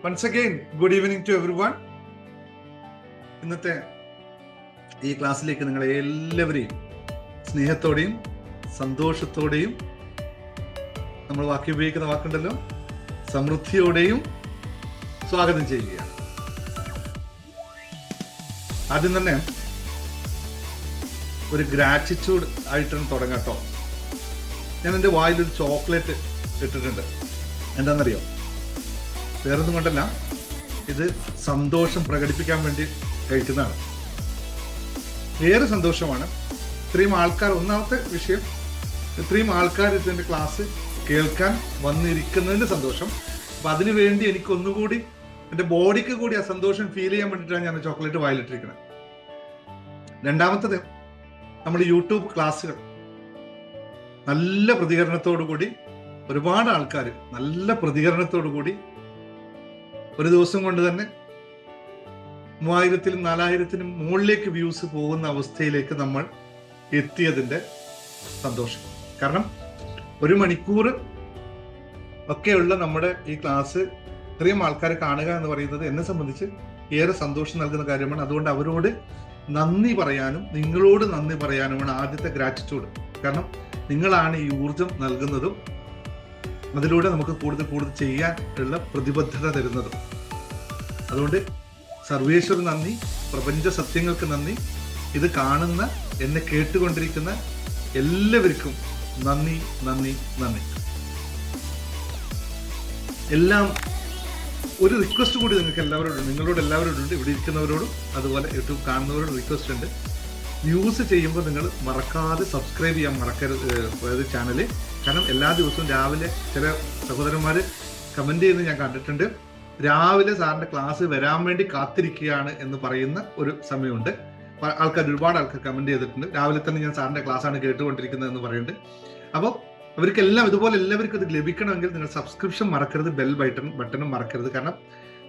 Once again, good evening to everyone. ഇന്നത്തെ ഈ ക്ലാസ്സിലേക്ക് നിങ്ങളെ എല്ലാവരെയും സ്നേഹത്തോടെയും സന്തോഷത്തോടെയും, നമ്മൾ വാക്കി ഉപയോഗിക്കുന്ന വാക്കുണ്ടല്ലോ, സമൃദ്ധിയോടെയും സ്വാഗതം ചെയ്യുകയാണ്. ആദ്യം തന്നെ ഒരു ഗ്രാറ്റിറ്റ്യൂഡ് ആയിട്ടാണ് തുടങ്ങാട്ടോ. ഞാൻ എൻ്റെ വായിലൊരു ചോക്ലേറ്റ് ഇട്ടിട്ടുണ്ട്. എന്താണെന്നറിയോ? വേറൊന്നും കൊണ്ടല്ല, ഇത് സന്തോഷം പ്രകടിപ്പിക്കാൻ വേണ്ടി കഴിക്കുന്നതാണ്. ഏറെ സന്തോഷമാണ്. ഇത്രയും ആൾക്കാർ, ഒന്നാമത്തെ വിഷയം, ഇത്രയും ആൾക്കാർ ഇതിൻ്റെ ക്ലാസ് കേൾക്കാൻ വന്നിരിക്കുന്നതിൻ്റെ സന്തോഷം. അപ്പം അതിനു വേണ്ടി എനിക്ക് ഒന്നുകൂടി എൻ്റെ ബോഡിക്ക് കൂടി ആ സന്തോഷം ഫീൽ ചെയ്യാൻ വേണ്ടിയിട്ടാണ് ഞാൻ ചോക്ലേറ്റ് വായിലിട്ടിരിക്കുന്നത്. രണ്ടാമത്തത്, നമ്മൾ യൂട്യൂബ് ക്ലാസ്സുകൾ നല്ല പ്രതികരണത്തോടു കൂടി, ഒരുപാട് ആൾക്കാർ നല്ല പ്രതികരണത്തോടു കൂടി ഒരു ദിവസം കൊണ്ട് തന്നെ 3000-നും 4000-നും മുകളിലേക്ക് വ്യൂസ് പോകുന്ന അവസ്ഥയിലേക്ക് നമ്മൾ എത്തിയതിൻ്റെ സന്തോഷം. കാരണം 1 മണിക്കൂർ ഒക്കെയുള്ള നമ്മുടെ ഈ ക്ലാസ് ഇത്രയും ആൾക്കാരെ കാണുക എന്ന് പറയുന്നത് എന്നെ സംബന്ധിച്ച് ഏറെ സന്തോഷം നൽകുന്ന കാര്യമാണ്. അതുകൊണ്ട് അവരോട് നന്ദി പറയാനും നിങ്ങളോട് നന്ദി പറയാനുമാണ് ആദ്യത്തെ ഗ്രാറ്റിറ്റ്യൂഡ്. കാരണം നിങ്ങളാണ് ഈ ഊർജം നൽകുന്നതും അതിലൂടെ നമുക്ക് കൂടുതൽ ചെയ്യാൻ ഉള്ള പ്രതിബദ്ധത തരുന്നതും. അതുകൊണ്ട് സർവേശ്വർ നന്ദി, പ്രപഞ്ച സത്യങ്ങൾക്ക് നന്ദി, ഇത് കാണുന്ന എന്നെ കേട്ടുകൊണ്ടിരിക്കുന്ന എല്ലാവർക്കും നന്ദി നന്ദി നന്ദി. എല്ലാം ഒരു റിക്വസ്റ്റ് കൂടി നിങ്ങൾക്ക് എല്ലാവരോടും, നിങ്ങളോട് എല്ലാവരോടും ഉണ്ട്, ഇവിടെ ഇരിക്കുന്നവരോടും അതുപോലെ യൂട്യൂബ് കാണുന്നവരോടും റിക്വസ്റ്റ് ഉണ്ട്. വ്യൂസ് ചെയ്യുമ്പോൾ നിങ്ങൾ മറക്കാതെ സബ്സ്ക്രൈബ് ചെയ്യാൻ മറക്കരുത് ചാനല്. കാരണം എല്ലാ ദിവസവും രാവിലെ ചില സഹോദരന്മാർ കമൻറ്റ് ചെയ്യുന്നത് ഞാൻ കണ്ടിട്ടുണ്ട്. രാവിലെ സാറിൻ്റെ ക്ലാസ് വരാൻ വേണ്ടി കാത്തിരിക്കുകയാണ് എന്ന് പറയുന്ന ഒരു സമയമുണ്ട്. ഒരുപാട് ആൾക്കാർ കമൻറ്റ് ചെയ്തിട്ടുണ്ട്, രാവിലെ തന്നെ ഞാൻ സാറിൻ്റെ ക്ലാസ്സാണ് കേട്ടുകൊണ്ടിരിക്കുന്നത് എന്ന് പറയുന്നുണ്ട്. അപ്പോൾ അവർക്കെല്ലാം ഇതുപോലെ എല്ലാവർക്കും ഇത് ലഭിക്കണമെങ്കിൽ നിങ്ങൾ സബ്സ്ക്രിപ്ഷൻ മറക്കരുത്, ബെൽ ബട്ടണും മറക്കരുത്. കാരണം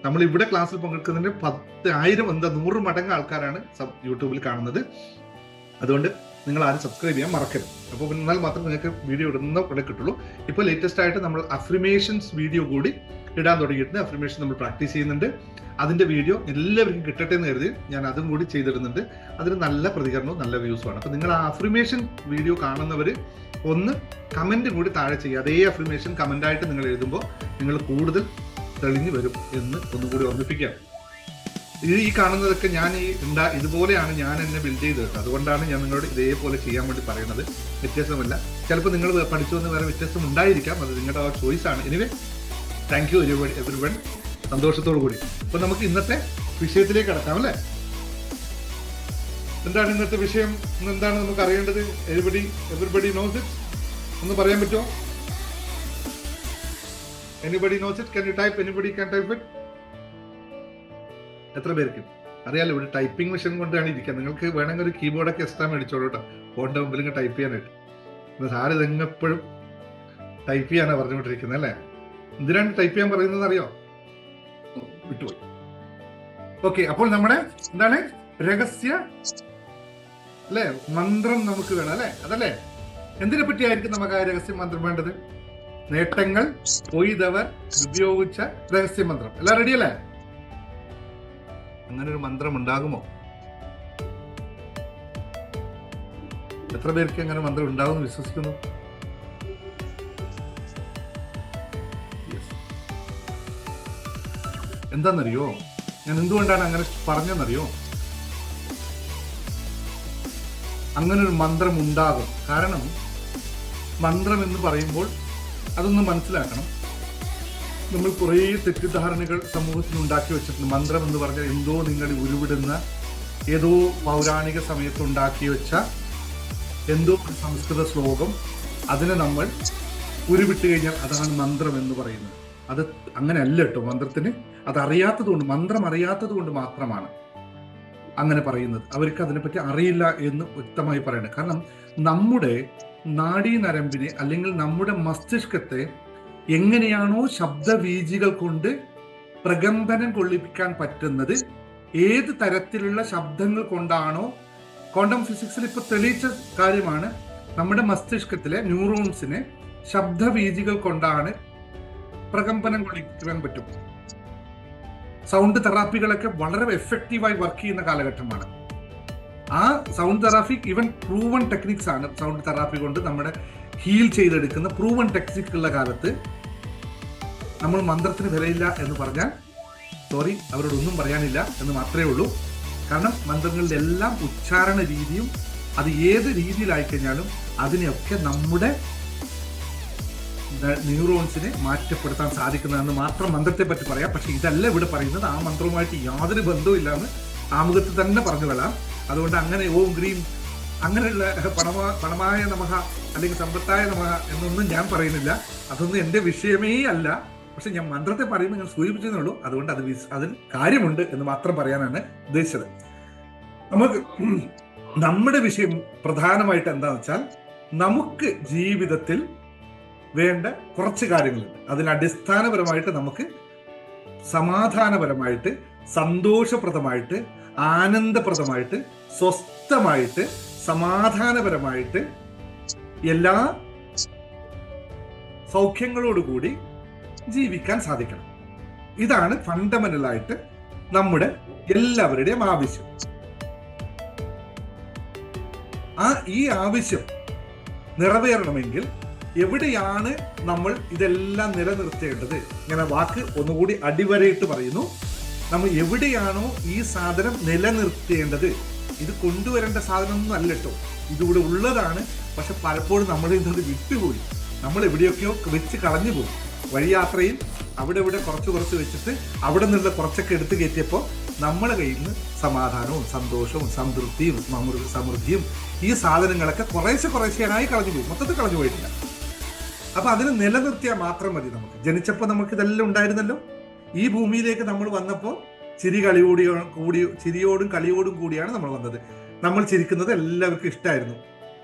നമ്മൾ ഇവിടെ ക്ലാസ്സിൽ പങ്കെടുക്കുന്നതിന് 100 മടങ്ങ് ആൾക്കാരാണ് യൂട്യൂബിൽ കാണുന്നത്. അതുകൊണ്ട് നിങ്ങൾ ആരും സബ്സ്ക്രൈബ് ചെയ്യാൻ മറക്കരുത്. അപ്പോൾ എന്നാൽ മാത്രം നിങ്ങൾക്ക് വീഡിയോ ഇടുന്ന ഇവിടെ കിട്ടുള്ളൂ. ഇപ്പോൾ ലേറ്റസ്റ്റ് ആയിട്ട് നമ്മൾ അഫ്രിമേഷൻസ് വീഡിയോ കൂടി ഇടാൻ തുടങ്ങിയിട്ടുണ്ട്. അഫ്രിമേഷൻ നമ്മൾ പ്രാക്ടീസ് ചെയ്യുന്നുണ്ട്. അതിൻ്റെ വീഡിയോ എല്ലാവർക്കും കിട്ടട്ടെ എന്ന് കരുതി ഞാൻ അതും കൂടി ചെയ്തിടുന്നുണ്ട്. അതിന് നല്ല പ്രതികരണവും നല്ല വ്യൂസുമാണ്. അപ്പോൾ നിങ്ങൾ ആ അഫ്രിമേഷൻ വീഡിയോ കാണുന്നവർ ഒന്ന് കമൻറ്റ് കൂടി താഴെ ചെയ്യുക. അതേ അഫ്രിമേഷൻ കമൻ്റായിട്ട് നിങ്ങൾ എഴുതുമ്പോൾ നിങ്ങൾ കൂടുതൽ തെളിഞ്ഞു വരും എന്ന് ഒന്നുകൂടി ഓർമ്മിപ്പിക്കാം. ഈ കാണുന്നതൊക്കെ ഞാൻ ഇതുപോലെയാണ് ഞാൻ എന്നെ ബിൽഡ് ചെയ്തത്. അതുകൊണ്ടാണ് ഞാൻ നിങ്ങളോട് ഇതേപോലെ ചെയ്യാൻ വേണ്ടി പറയുന്നത്. വ്യത്യാസമല്ല. ചിലപ്പോൾ നിങ്ങൾ പഠിച്ചു വന്ന് വേറെ വ്യത്യാസം ഉണ്ടായിരിക്കാം, അത് നിങ്ങളുടെ ആ ചോയ്സാണ്. Anyway, thank you everyone. സന്തോഷത്തോടു കൂടി അപ്പോൾ നമുക്ക് ഇന്നത്തെ വിഷയത്തിലേക്ക് കടക്കാം അല്ലേ? എന്താണ് ഇന്നത്തെ വിഷയം? എന്താണ് നമുക്ക് അറിയേണ്ടത്? Everybody knows it. ഒന്ന് പറയാൻ പറ്റുമോ? Anybody knows it? Can you type? Anybody can type it? എത്ര പേർക്ക് അറിയാലോ? ഇവിടെ ടൈപ്പിംഗ് മെഷീൻ കൊണ്ടാണ് ഇരിക്കുക. നിങ്ങൾക്ക് വേണമെങ്കിൽ ഒരു കീബോർഡൊക്കെ എക്സ്ട്രാ മേടിച്ചോളൂ കേട്ടോ, ഫോണിൻ്റെ മുമ്പിൽ ഇങ്ങനെ ടൈപ്പ് ചെയ്യാനായിട്ട്. സാറ് ഇതെങ്ങെപ്പോഴും ടൈപ്പ് ചെയ്യാനാണ് പറഞ്ഞുകൊണ്ടിരിക്കുന്നത് അല്ലേ? എന്തിനാണ് ടൈപ്പ് ചെയ്യാൻ പറയുന്നത് അറിയോ? വിട്ടുപോയി. ഓക്കെ, അപ്പോൾ നമ്മുടെ എന്താണ് രഹസ്യ അല്ലേ മന്ത്രം നമുക്ക് വേണം അല്ലേ? അതല്ലേ? എന്തിനെ പറ്റിയായിരിക്കും നമുക്ക് ആ രഹസ്യ മന്ത്രം വേണ്ടത്? നേട്ടങ്ങൾ കൊയ്തവർ ഉപയോഗിച്ച രഹസ്യ മന്ത്രം. എല്ലാം റെഡി അല്ലേ? അങ്ങനെ ഒരു മന്ത്രം ഉണ്ടാകുമോ? എത്ര പേർക്ക് അങ്ങനെ മന്ത്രം ഉണ്ടാകുമെന്ന് വിശ്വസിക്കുന്നു? എന്താണെന്നറിയോ? ഞാൻ എന്തുകൊണ്ടാണ് അങ്ങനെ പറഞ്ഞെന്നറിയോ? അങ്ങനെ ഒരു മന്ത്രം ഉണ്ടാകും. കാരണം മന്ത്രം എന്ന് പറയുമ്പോൾ അതൊന്ന് മനസ്സിലാക്കണം. നമ്മൾ കുറേ തെറ്റിദ്ധാരണകൾ സമൂഹത്തിൽ ഉണ്ടാക്കി വെച്ചിട്ടുണ്ട്. മന്ത്രം എന്ന് പറഞ്ഞാൽ എന്തോ നിങ്ങൾ ഉരുവിടുന്ന, ഏതോ പൗരാണിക സമയത്ത് ഉണ്ടാക്കി വെച്ച എന്തോ ഒരു സംസ്കൃത ശ്ലോകം, അതിനെ നമ്മൾ ഉരുവിട്ട് കഴിഞ്ഞാൽ അതാണ് മന്ത്രം എന്ന് പറയുന്നത്. അത് അങ്ങനെയല്ല കേട്ടോ. മന്ത്രത്തിന് അതറിയാത്തതുകൊണ്ട്, മന്ത്രം അറിയാത്തത് കൊണ്ട് മാത്രമാണ് അങ്ങനെ പറയുന്നത്. അവർക്ക് അതിനെപ്പറ്റി അറിയില്ല എന്ന് വ്യക്തമായി പറയണം. കാരണം നമ്മുടെ നാഡീനരമ്പിനെ അല്ലെങ്കിൽ നമ്മുടെ മസ്തിഷ്കത്തെ എങ്ങനെയാണോ ശബ്ദവീജികൾ കൊണ്ട് പ്രകമ്പനം കൊള്ളിപ്പിക്കാൻ പറ്റുന്നത്, ഏത് തരത്തിലുള്ള ശബ്ദങ്ങൾ കൊണ്ടാണോ, ക്വാണ്ടം ഫിസിക്സിൽ ഇപ്പൊ തെളിയിച്ച കാര്യമാണ്, നമ്മുടെ മസ്തിഷ്കത്തിലെ ന്യൂറോൺസിനെ ശബ്ദവീജികൾ കൊണ്ടാണ് പ്രകമ്പനം കൊള്ളിക്കാൻ പറ്റും. സൗണ്ട് തെറാപ്പികളൊക്കെ വളരെ എഫക്റ്റീവായി വർക്ക് ചെയ്യുന്ന കാലഘട്ടമാണ്. ആ sound therapy even proven techniques ആണ്. സൗണ്ട് തെറാപ്പി കൊണ്ട് നമ്മുടെ ഹീൽ ചെയ്തെടുക്കുന്ന പ്രൂവൺ ടെക്നിക്കുള്ള കാലത്ത് നമ്മൾ മന്ത്രത്തിന് വിലയില്ല എന്ന് പറഞ്ഞാൽ സോറി, അവരോടൊന്നും പറയാനില്ല എന്ന് മാത്രമേ ഉള്ളൂ. കാരണം മന്ത്രങ്ങളുടെ എല്ലാം ഉച്ചാരണ രീതിയും അത് ഏത് രീതിയിലായിക്കഴിഞ്ഞാലും അതിനെയൊക്കെ നമ്മുടെ ന്യൂറോൺസിനെ മാറ്റപ്പെടുത്താൻ സാധിക്കുന്നതെന്ന് മാത്രം മന്ത്രത്തെ പറ്റി പറയാം. പക്ഷെ ഇതല്ല ഇവിടെ പറയുന്നത്. ആ മന്ത്രവുമായിട്ട് യാതൊരു ബന്ധവും ഇല്ലാന്ന് ആമുഖത്തിൽ തന്നെ പറഞ്ഞു കൊള്ളാം. അതുകൊണ്ട് അങ്ങനെ ഓം ഗ്രീം അങ്ങനെയുള്ള പണമായ നമഃ അല്ലെങ്കിൽ സമ്പത്തായ നമഃ എന്നൊന്നും ഞാൻ പറയുന്നില്ല. അതൊന്നും എൻ്റെ വിഷയമേ അല്ല. പക്ഷെ ഞാൻ മന്ത്രത്തെ പറയുമ്പോൾ ഞാൻ സൂചിപ്പിച്ചതേ ഉള്ളൂ. അതുകൊണ്ട് അതിൽ കാര്യമുണ്ട് എന്ന് മാത്രം പറയാനാണ് ഉദ്ദേശിച്ചത്. നമുക്ക് നമ്മുടെ വിഷയം പ്രധാനമായിട്ട് എന്താണെന്ന് വെച്ചാൽ, നമുക്ക് ജീവിതത്തിൽ വേണ്ട കുറച്ച് കാര്യങ്ങളുണ്ട്. അതിൽ അടിസ്ഥാനപരമായിട്ട് നമുക്ക് സമാധാനപരമായിട്ട്, സന്തോഷപ്രദമായിട്ട്, ആനന്ദപ്രദമായിട്ട്, സ്വസ്ഥമായിട്ട്, സമാധാനപരമായിട്ട്, എല്ലാ സൗഖ്യങ്ങളോടുകൂടി ജീവിക്കാൻ സാധിക്കണം. ഇതാണ് ഫണ്ടമെന്റലായിട്ട് നമ്മുടെ എല്ലാവരുടെയും ആവശ്യം. ഈ ആവശ്യം നിറവേറണമെങ്കിൽ എവിടെയാണ് നമ്മൾ ഇതെല്ലാം നിലനിർത്തേണ്ടത്? ഇങ്ങനെ വാക്ക് ഒന്നുകൂടി അടിവരയിട്ട് പറയുന്നു. നമ്മൾ എവിടെയാണോ ഈ സാധനം നിലനിർത്തേണ്ടത്, ഇത് കൊണ്ടുവരേണ്ട സാധനമൊന്നും അല്ല കേട്ടോ, ഇതിവിടെ ഉള്ളതാണ്. പക്ഷെ പലപ്പോഴും നമ്മൾ ഇന്നത് വിട്ടുപോയി, നമ്മൾ എവിടെയൊക്കെയോ വെച്ച് കളഞ്ഞു പോകും. വഴിയാത്രയിൽ അവിടെ ഇവിടെ കുറച്ച് വെച്ചിട്ട് അവിടെ നിന്നുള്ള കുറച്ചൊക്കെ എടുത്തു കയറ്റിയപ്പോൾ നമ്മളെ കയ്യിൽ നിന്ന് സമാധാനവും സന്തോഷവും സംതൃപ്തിയും സമൃദ്ധിയും ഈ സാധനങ്ങളൊക്കെ കുറേശ്ശെയായി കളഞ്ഞു പോയി. മൊത്തത്തിൽ കളഞ്ഞു പോയിട്ടില്ല. അപ്പൊ അതിന് നിലനിർത്തിയാൽ മാത്രം മതി. നമുക്ക് ജനിച്ചപ്പോൾ നമുക്ക് ഇതെല്ലാം ഉണ്ടായിരുന്നല്ലോ. ഈ ഭൂമിയിലേക്ക് നമ്മൾ വന്നപ്പോൾ ചിരിയോടും കളിയോടും കൂടിയാണ് നമ്മൾ വന്നത്. നമ്മൾ ചിരിക്കുന്നത് എല്ലാവർക്കും ഇഷ്ടമായിരുന്നു.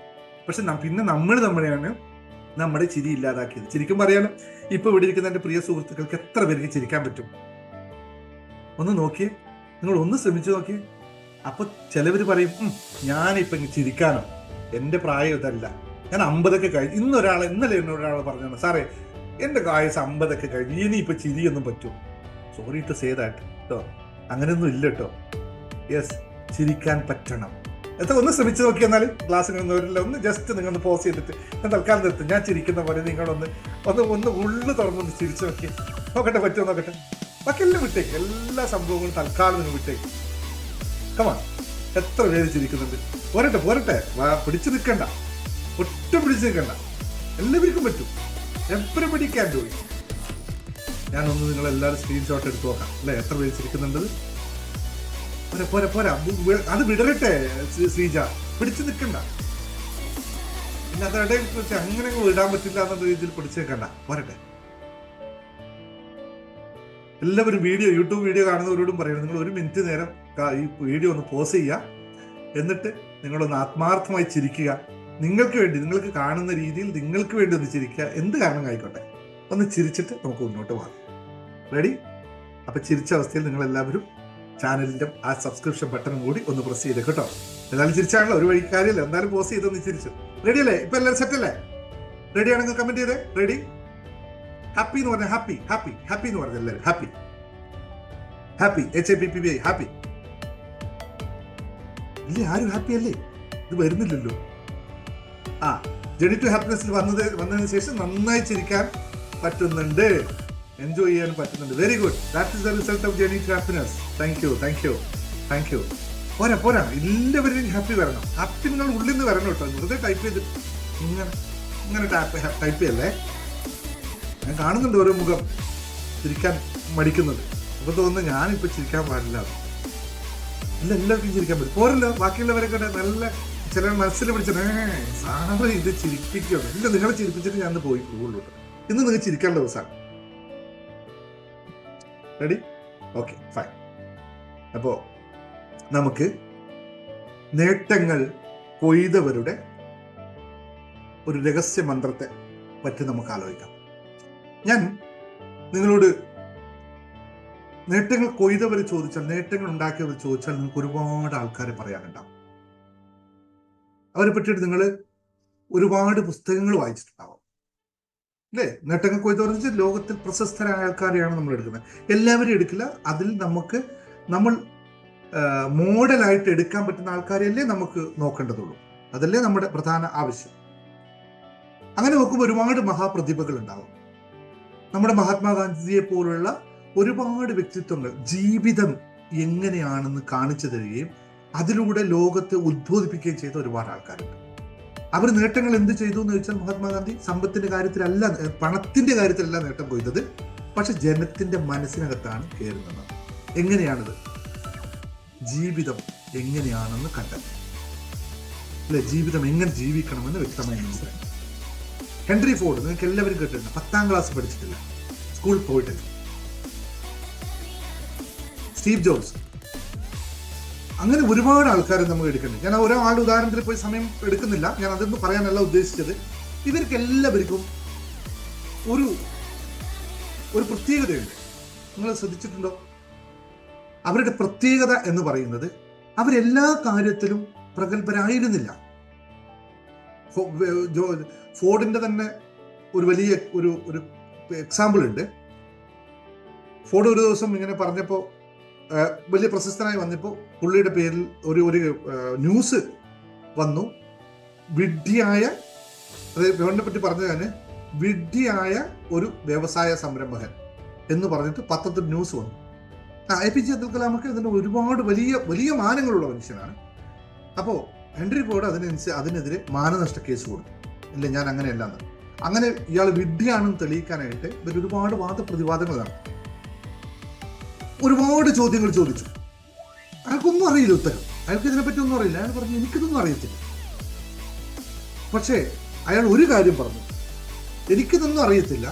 പക്ഷെ പിന്നെ നമ്മളെയാണ് നമ്മുടെ ചിരി ഇല്ലാതാക്കിയത്. ചിരിക്കും പറയാനും ഇപ്പൊ ഇവിടെ ഇരിക്കുന്ന എൻ്റെ പ്രിയ സുഹൃത്തുക്കൾക്ക് എത്ര പേർക്ക് ചിരിക്കാൻ പറ്റും? ഒന്ന് നോക്കിയേ, നിങ്ങൾ ഒന്ന് ശ്രമിച്ചു നോക്കിയേ. അപ്പൊ ചിലവർ പറയും, ഞാനിപ്പൊ ചിരിക്കാനോ, എൻ്റെ പ്രായം ഇതല്ല, ഞാൻ 50 കഴിഞ്ഞു. ഇന്നലെ എന്നൊരാൾ പറഞ്ഞാണ്, സാറേ എൻ്റെ ആയുസ് 50 കഴിഞ്ഞു, ഇനിയിപ്പൊ ചിരിയൊന്നും പറ്റൂ. സോറി ടു സേ ദാറ്റ് കേട്ടോ, അങ്ങനെയൊന്നും ഇല്ല കേട്ടോ. യെസ്, ചിരിക്കാൻ പറ്റണം. ഒന്ന് ശ്രമിച്ചു നോക്കി. എന്നാൽ ക്ലാസ് കഴിഞ്ഞവരില്ല, ഒന്ന് ജസ്റ്റ് നിങ്ങളൊന്ന് പോസ് ചെയ്തിട്ട് ഞാൻ തൽക്കാലം നിർത്തും. ഞാൻ ചിരിക്കുന്ന പോലെ നിങ്ങളൊന്ന് ഉള്ളു തുറന്നൊന്ന് ചിരിച്ചു നോക്കി നോക്കട്ടെ, പറ്റുമോ നോക്കട്ടെ. ബാക്കിയെല്ലാം വിട്ടേക്ക്, എല്ലാ സംഭവങ്ങളും തൽക്കാലം നിങ്ങൾ വിട്ടേക്ക്. കമാ, എത്ര പേര് ചിരിക്കുന്നുണ്ട്? പോരട്ടെ, പിടിച്ചു നിൽക്കണ്ട, ഒട്ടും പിടിച്ചു നിൽക്കണ്ട. എല്ലാവർക്കും പറ്റും. Everybody can do it. ഞാനൊന്ന് നിങ്ങളെല്ലാവരും സ്ക്രീൻഷോട്ട് എടുത്ത് നോക്കാം അല്ലേ, എത്ര പേര് ചിരിക്കുന്നുണ്ട്. പോരാ, അത് വിടരട്ടെ ശ്രീജ, പിടിച്ചു നിൽക്കണ്ട. പിന്നെ അതിടയിൽ വെച്ച് അങ്ങനെ വിടാൻ പറ്റില്ല എന്നുള്ള രീതിയിൽ പിടിച്ചു നിൽക്കണ്ട. പോരട്ടെ. എല്ലാവരും യൂട്യൂബ് വീഡിയോ കാണുന്നവരോടും പറയണം, നിങ്ങൾ 1 മിനിറ്റ് നേരം ഈ വീഡിയോ ഒന്ന് പോസ് ചെയ്യുക. എന്നിട്ട് നിങ്ങളൊന്ന് ആത്മാർത്ഥമായി ചിരിക്കുക. നിങ്ങൾക്ക് വേണ്ടി, നിങ്ങൾക്ക് കാണുന്ന രീതിയിൽ നിങ്ങൾക്ക് വേണ്ടി ഒന്ന് ചിരിക്കുക. എന്ത് കാരണം ആയിക്കോട്ടെ, ഒന്ന് ചിരിച്ചിട്ട് നമുക്ക് മുന്നോട്ട് പോകാം. റെഡി? അപ്പൊ ചിരിച്ച അവസ്ഥയിൽ നിങ്ങൾ എല്ലാവരും ചാനലിന്റെ ആ സബ്സ്ക്രിപ്ഷൻ ബട്ടണും കൂടി ഒന്ന് പ്രസ് ചെയ്ത് കേട്ടോ. എന്നാലും ചിരിച്ചാണല്ലോ, ഒരു വഴി കാര്യമില്ല. എന്തായാലും പോസ് ചെയ്തൊന്ന് ചിരിച്ചു. റെഡി അല്ലേ? ഇപ്പൊ എല്ലാവരും സെറ്റ് അല്ലേ? റെഡി ആണെങ്കിൽ കമന്റ് ചെയ്തേ. റെഡി? ഹാപ്പി എന്ന് പറഞ്ഞാൽ ഹാപ്പി എന്ന് പറഞ്ഞ എല്ലാവരും ഹാപ്പി HAPPY ഹാപ്പി ഇല്ലേ? ആരും ഹാപ്പി അല്ലേ? ഇത് വരുന്നില്ലല്ലോ. ജേർണി ടു ഹാപ്പിനെസ്സിൽ വന്നതിന് ശേഷം നന്നായി ചിരിക്കാൻ പറ്റുന്നുണ്ട്, എൻജോയ് ചെയ്യാൻ പറ്റുന്നുണ്ട്. Very good. That is the result of journey to happiness. Thank you. പോരാ, എല്ലാവരും ഹാപ്പി വരണം. ഹാപ്പി നിങ്ങൾ ഉള്ളിൽ നിന്ന് വരണം കേട്ടോ. വെറുതെ ടൈപ്പ് ചെയ്ത് ഇങ്ങനെ ടൈപ്പ് ചെയ്യല്ലേ. ഞാൻ കാണുന്നുണ്ട് ഓരോ മുഖം ചിരിക്കാൻ മടിക്കുന്നത്. അപ്പൊ തോന്നുന്നു ഞാനിപ്പോ ചിരിക്കാൻ പാടില്ല. എല്ലാവർക്കും ചിരിക്കാൻ പറ്റും. പോരല്ലോ, ബാക്കിയുള്ളവരൊക്കെ നല്ല ചില മനസ്സിൽ പിടിച്ചിട്ട് സാറ് ഇത് ചിരിപ്പിക്കുകയാണ്. ഇല്ല, നിങ്ങളെ ചിരിപ്പിച്ചിട്ട് ഞാൻ പോയി പോകുള്ളൂ. ഇന്ന് നിങ്ങൾ ചിരിക്കാനുള്ള ദിവസമാണ്. റെഡി? Okay, fine. അപ്പോ നമുക്ക് നേട്ടങ്ങൾ കൊയ്തവരുടെ ഒരു രഹസ്യ മന്ത്രത്തെ പറ്റി നമുക്ക് ആലോചിക്കാം. ഞാൻ നിങ്ങളോട് നേട്ടങ്ങൾ കൊയ്തവർ ചോദിച്ചാൽ, നേട്ടങ്ങൾ ഉണ്ടാക്കിയവർ ചോദിച്ചാൽ നിങ്ങൾക്ക് ഒരുപാട് ആൾക്കാരെ പറയാനുണ്ടാവും. അവരെ പറ്റിയിട്ട് നിങ്ങൾ ഒരുപാട് പുസ്തകങ്ങൾ വായിച്ചിട്ടുണ്ടാവും. അല്ലേ? നേട്ടങ്ങൾ കൊയ്തെന്ന് ലോകത്തിൽ പ്രശസ്തരായ ആൾക്കാരെയാണ് നമ്മൾ എടുക്കുന്നത്. എല്ലാവരും എടുക്കില്ല. അതിൽ നമ്മൾ മോഡലായിട്ട് എടുക്കാൻ പറ്റുന്ന ആൾക്കാരെയല്ലേ നമുക്ക് നോക്കേണ്ടതുള്ളൂ. അതല്ലേ നമ്മുടെ പ്രധാന ആവശ്യം. അങ്ങനെ നോക്കുമ്പോൾ ഒരുപാട് മഹാപ്രതിഭകൾ ഉണ്ടാവും. നമ്മുടെ മഹാത്മാഗാന്ധിയെ പോലുള്ള ഒരുപാട് വ്യക്തിത്വങ്ങൾ ജീവിതം എങ്ങനെയാണെന്ന് കാണിച്ചു തരികയും അതിലൂടെ ലോകത്തെ ഉദ്ബോധിപ്പിക്കുകയും ചെയ്ത ഒരുപാട് ആൾക്കാരുണ്ട്. അവർ നേട്ടങ്ങൾ എന്ത് ചെയ്തു എന്ന് ചോദിച്ചാൽ, മഹാത്മാഗാന്ധി സമ്പത്തിന്റെ കാര്യത്തിലല്ല, പണത്തിന്റെ കാര്യത്തിലല്ല നേട്ടം കൊയ്തത്, പക്ഷെ ജനത്തിന്റെ മനസ്സിനകത്താണ് കയറുന്നത്. എങ്ങനെയാണിത്? ജീവിതം എങ്ങനെയാണെന്ന് കണ്ടെത്തി, അല്ലെ? ജീവിതം എങ്ങനെ ജീവിക്കണമെന്ന് വ്യക്തമായി മനസ്സിലാക്കി. ഹെൻറി ഫോർഡ് നിങ്ങൾക്ക് എല്ലാവരും കേട്ടിട്ടുണ്ട്. 10ാം ക്ലാസ് പഠിച്ചിട്ടില്ല, സ്കൂളിൽ പോയിട്ടില്ല. സ്റ്റീവ് ജോബ്സ്, അങ്ങനെ ഒരുപാട് ആൾക്കാരെ നമ്മൾ എടുക്കുന്നുണ്ട്. ഞാൻ ഒരാളുടെ ഉദാഹരണത്തിൽ പോയി സമയം എടുക്കുന്നില്ല. ഞാൻ അതൊന്നും പറയാനല്ല ഉദ്ദേശിച്ചത്. ഇവർക്ക് എല്ലാവർക്കും ഒരു പ്രത്യേകതയുണ്ട്. നിങ്ങൾ ശ്രദ്ധിച്ചിട്ടുണ്ടോ? അവരുടെ പ്രത്യേകത എന്ന് പറയുന്നത് അവരെല്ലാ കാര്യത്തിലും പ്രഗത്ഭരായിരുന്നില്ല. ഫോർഡിന്റെ തന്നെ ഒരു വലിയ ഒരു എക്സാമ്പിൾ ഉണ്ട്. ഫോർഡ് ഒരു ദിവസം ഇങ്ങനെ പറഞ്ഞപ്പോൾ, വലിയ പ്രശസ്തനായി വന്നപ്പോൾ, പുള്ളിയുടെ പേരിൽ ഒരു ന്യൂസ് വന്നു. വിഡ്ഢിയായ, അതായത് ഫോർഡിനെ പറ്റി പറഞ്ഞതാണ്, വിഡ്ഢിയായ ഒരു വ്യവസായ സംരംഭകൻ എന്ന് പറഞ്ഞിട്ട് പത്രത്തിൽ ന്യൂസ് വന്നു. APJ അബ്ദുൽ കലാമൊക്കെ ഇതിന് ഒരുപാട് വലിയ വലിയ മാനങ്ങളുള്ള മനുഷ്യനാണ്. അപ്പോൾ ഹെൻറി ഫോർഡ് അതിനെതിരെ മാനനഷ്ട കേസ് കൊടുത്തു. ഇല്ല, ഞാൻ അങ്ങനെയല്ലാന്ന്. അങ്ങനെ ഇയാൾ വിഡ്ഢിയാണെന്ന് തെളിയിക്കാനായിട്ട് ഇവർ ഒരുപാട് വാദപ്രതിവാദങ്ങളാണ്. ഒരുപാട് ചോദ്യങ്ങൾ ചോദിച്ചു. അയാൾക്കൊന്നും അറിയില്ല ഉത്തരം. അയാൾക്ക് ഇതിനെപ്പറ്റി ഒന്നും അറിയില്ല. അയാൾ പറഞ്ഞു, എനിക്കിതൊന്നും അറിയത്തില്ല. പക്ഷേ അയാൾ ഒരു കാര്യം പറഞ്ഞു, എനിക്കിതൊന്നും അറിയത്തില്ല,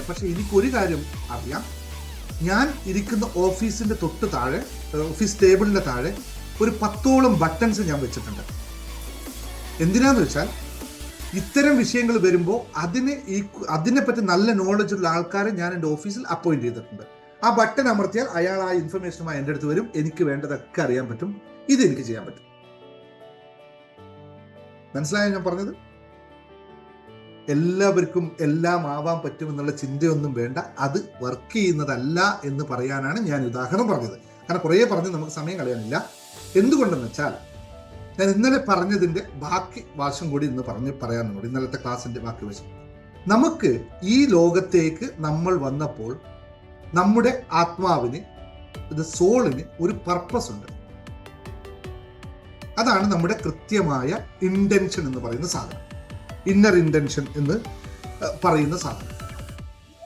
പക്ഷെ എനിക്കൊരു കാര്യം അറിയാം. ഞാൻ ഇരിക്കുന്ന ഓഫീസിന്റെ തൊട്ട് താഴെ, ഓഫീസ് ടേബിളിന്റെ താഴെ ഒരു 10ഓളം ബട്ടൺസ് ഞാൻ വെച്ചിട്ടുണ്ട്. എന്തിനാന്ന് വെച്ചാൽ, ഇത്തരം വിഷയങ്ങൾ വരുമ്പോൾ അതിനെപ്പറ്റി നല്ല നോളജ് ഉള്ള ആൾക്കാരെ ഞാൻ എൻ്റെ ഓഫീസിൽ അപ്പോയിന്റ് ചെയ്തിട്ടുണ്ട്. ആ ബട്ടൺ അമർത്തിയാൽ അയാൾ ആ ഇൻഫർമേഷനുമായി എൻ്റെ അടുത്ത് വരും. എനിക്ക് വേണ്ടതൊക്കെ അറിയാൻ പറ്റും. ഇതെനിക്ക് ചെയ്യാൻ പറ്റും. മനസ്സിലായോ ഞാൻ പറഞ്ഞത്? എല്ലാവർക്കും എല്ലാം ആവാൻ പറ്റുമെന്നുള്ള ചിന്തയൊന്നും വേണ്ട. അത് വർക്ക് ചെയ്യുന്നതല്ല എന്ന് പറയാനാണ് ഞാൻ ഉദാഹരണം പറഞ്ഞത്. കാരണം കുറേ പറഞ്ഞ് നമുക്ക് സമയം കളയാനില്ല. എന്തുകൊണ്ടെന്ന് വെച്ചാൽ, ഞാൻ ഇന്നലെ പറഞ്ഞതിൻ്റെ ബാക്കി വശം കൂടി ഇന്ന് പറയാനുണ്ട്. ഇന്നലത്തെ ക്ലാസ്സിന്റെ ബാക്കി വശം. നമുക്ക് ഈ ലോകത്തേക്ക് നമ്മൾ വന്നപ്പോൾ നമ്മുടെ ആത്മാവിന്, സോളിന് ഒരു പർപ്പസ് ഉണ്ട്. അതാണ് നമ്മുടെ കൃത്യമായ ഇന്റൻഷൻ എന്ന് പറയുന്ന സാധനം. ഇന്നർ ഇന്റൻഷൻ എന്ന് പറയുന്ന സാധനം.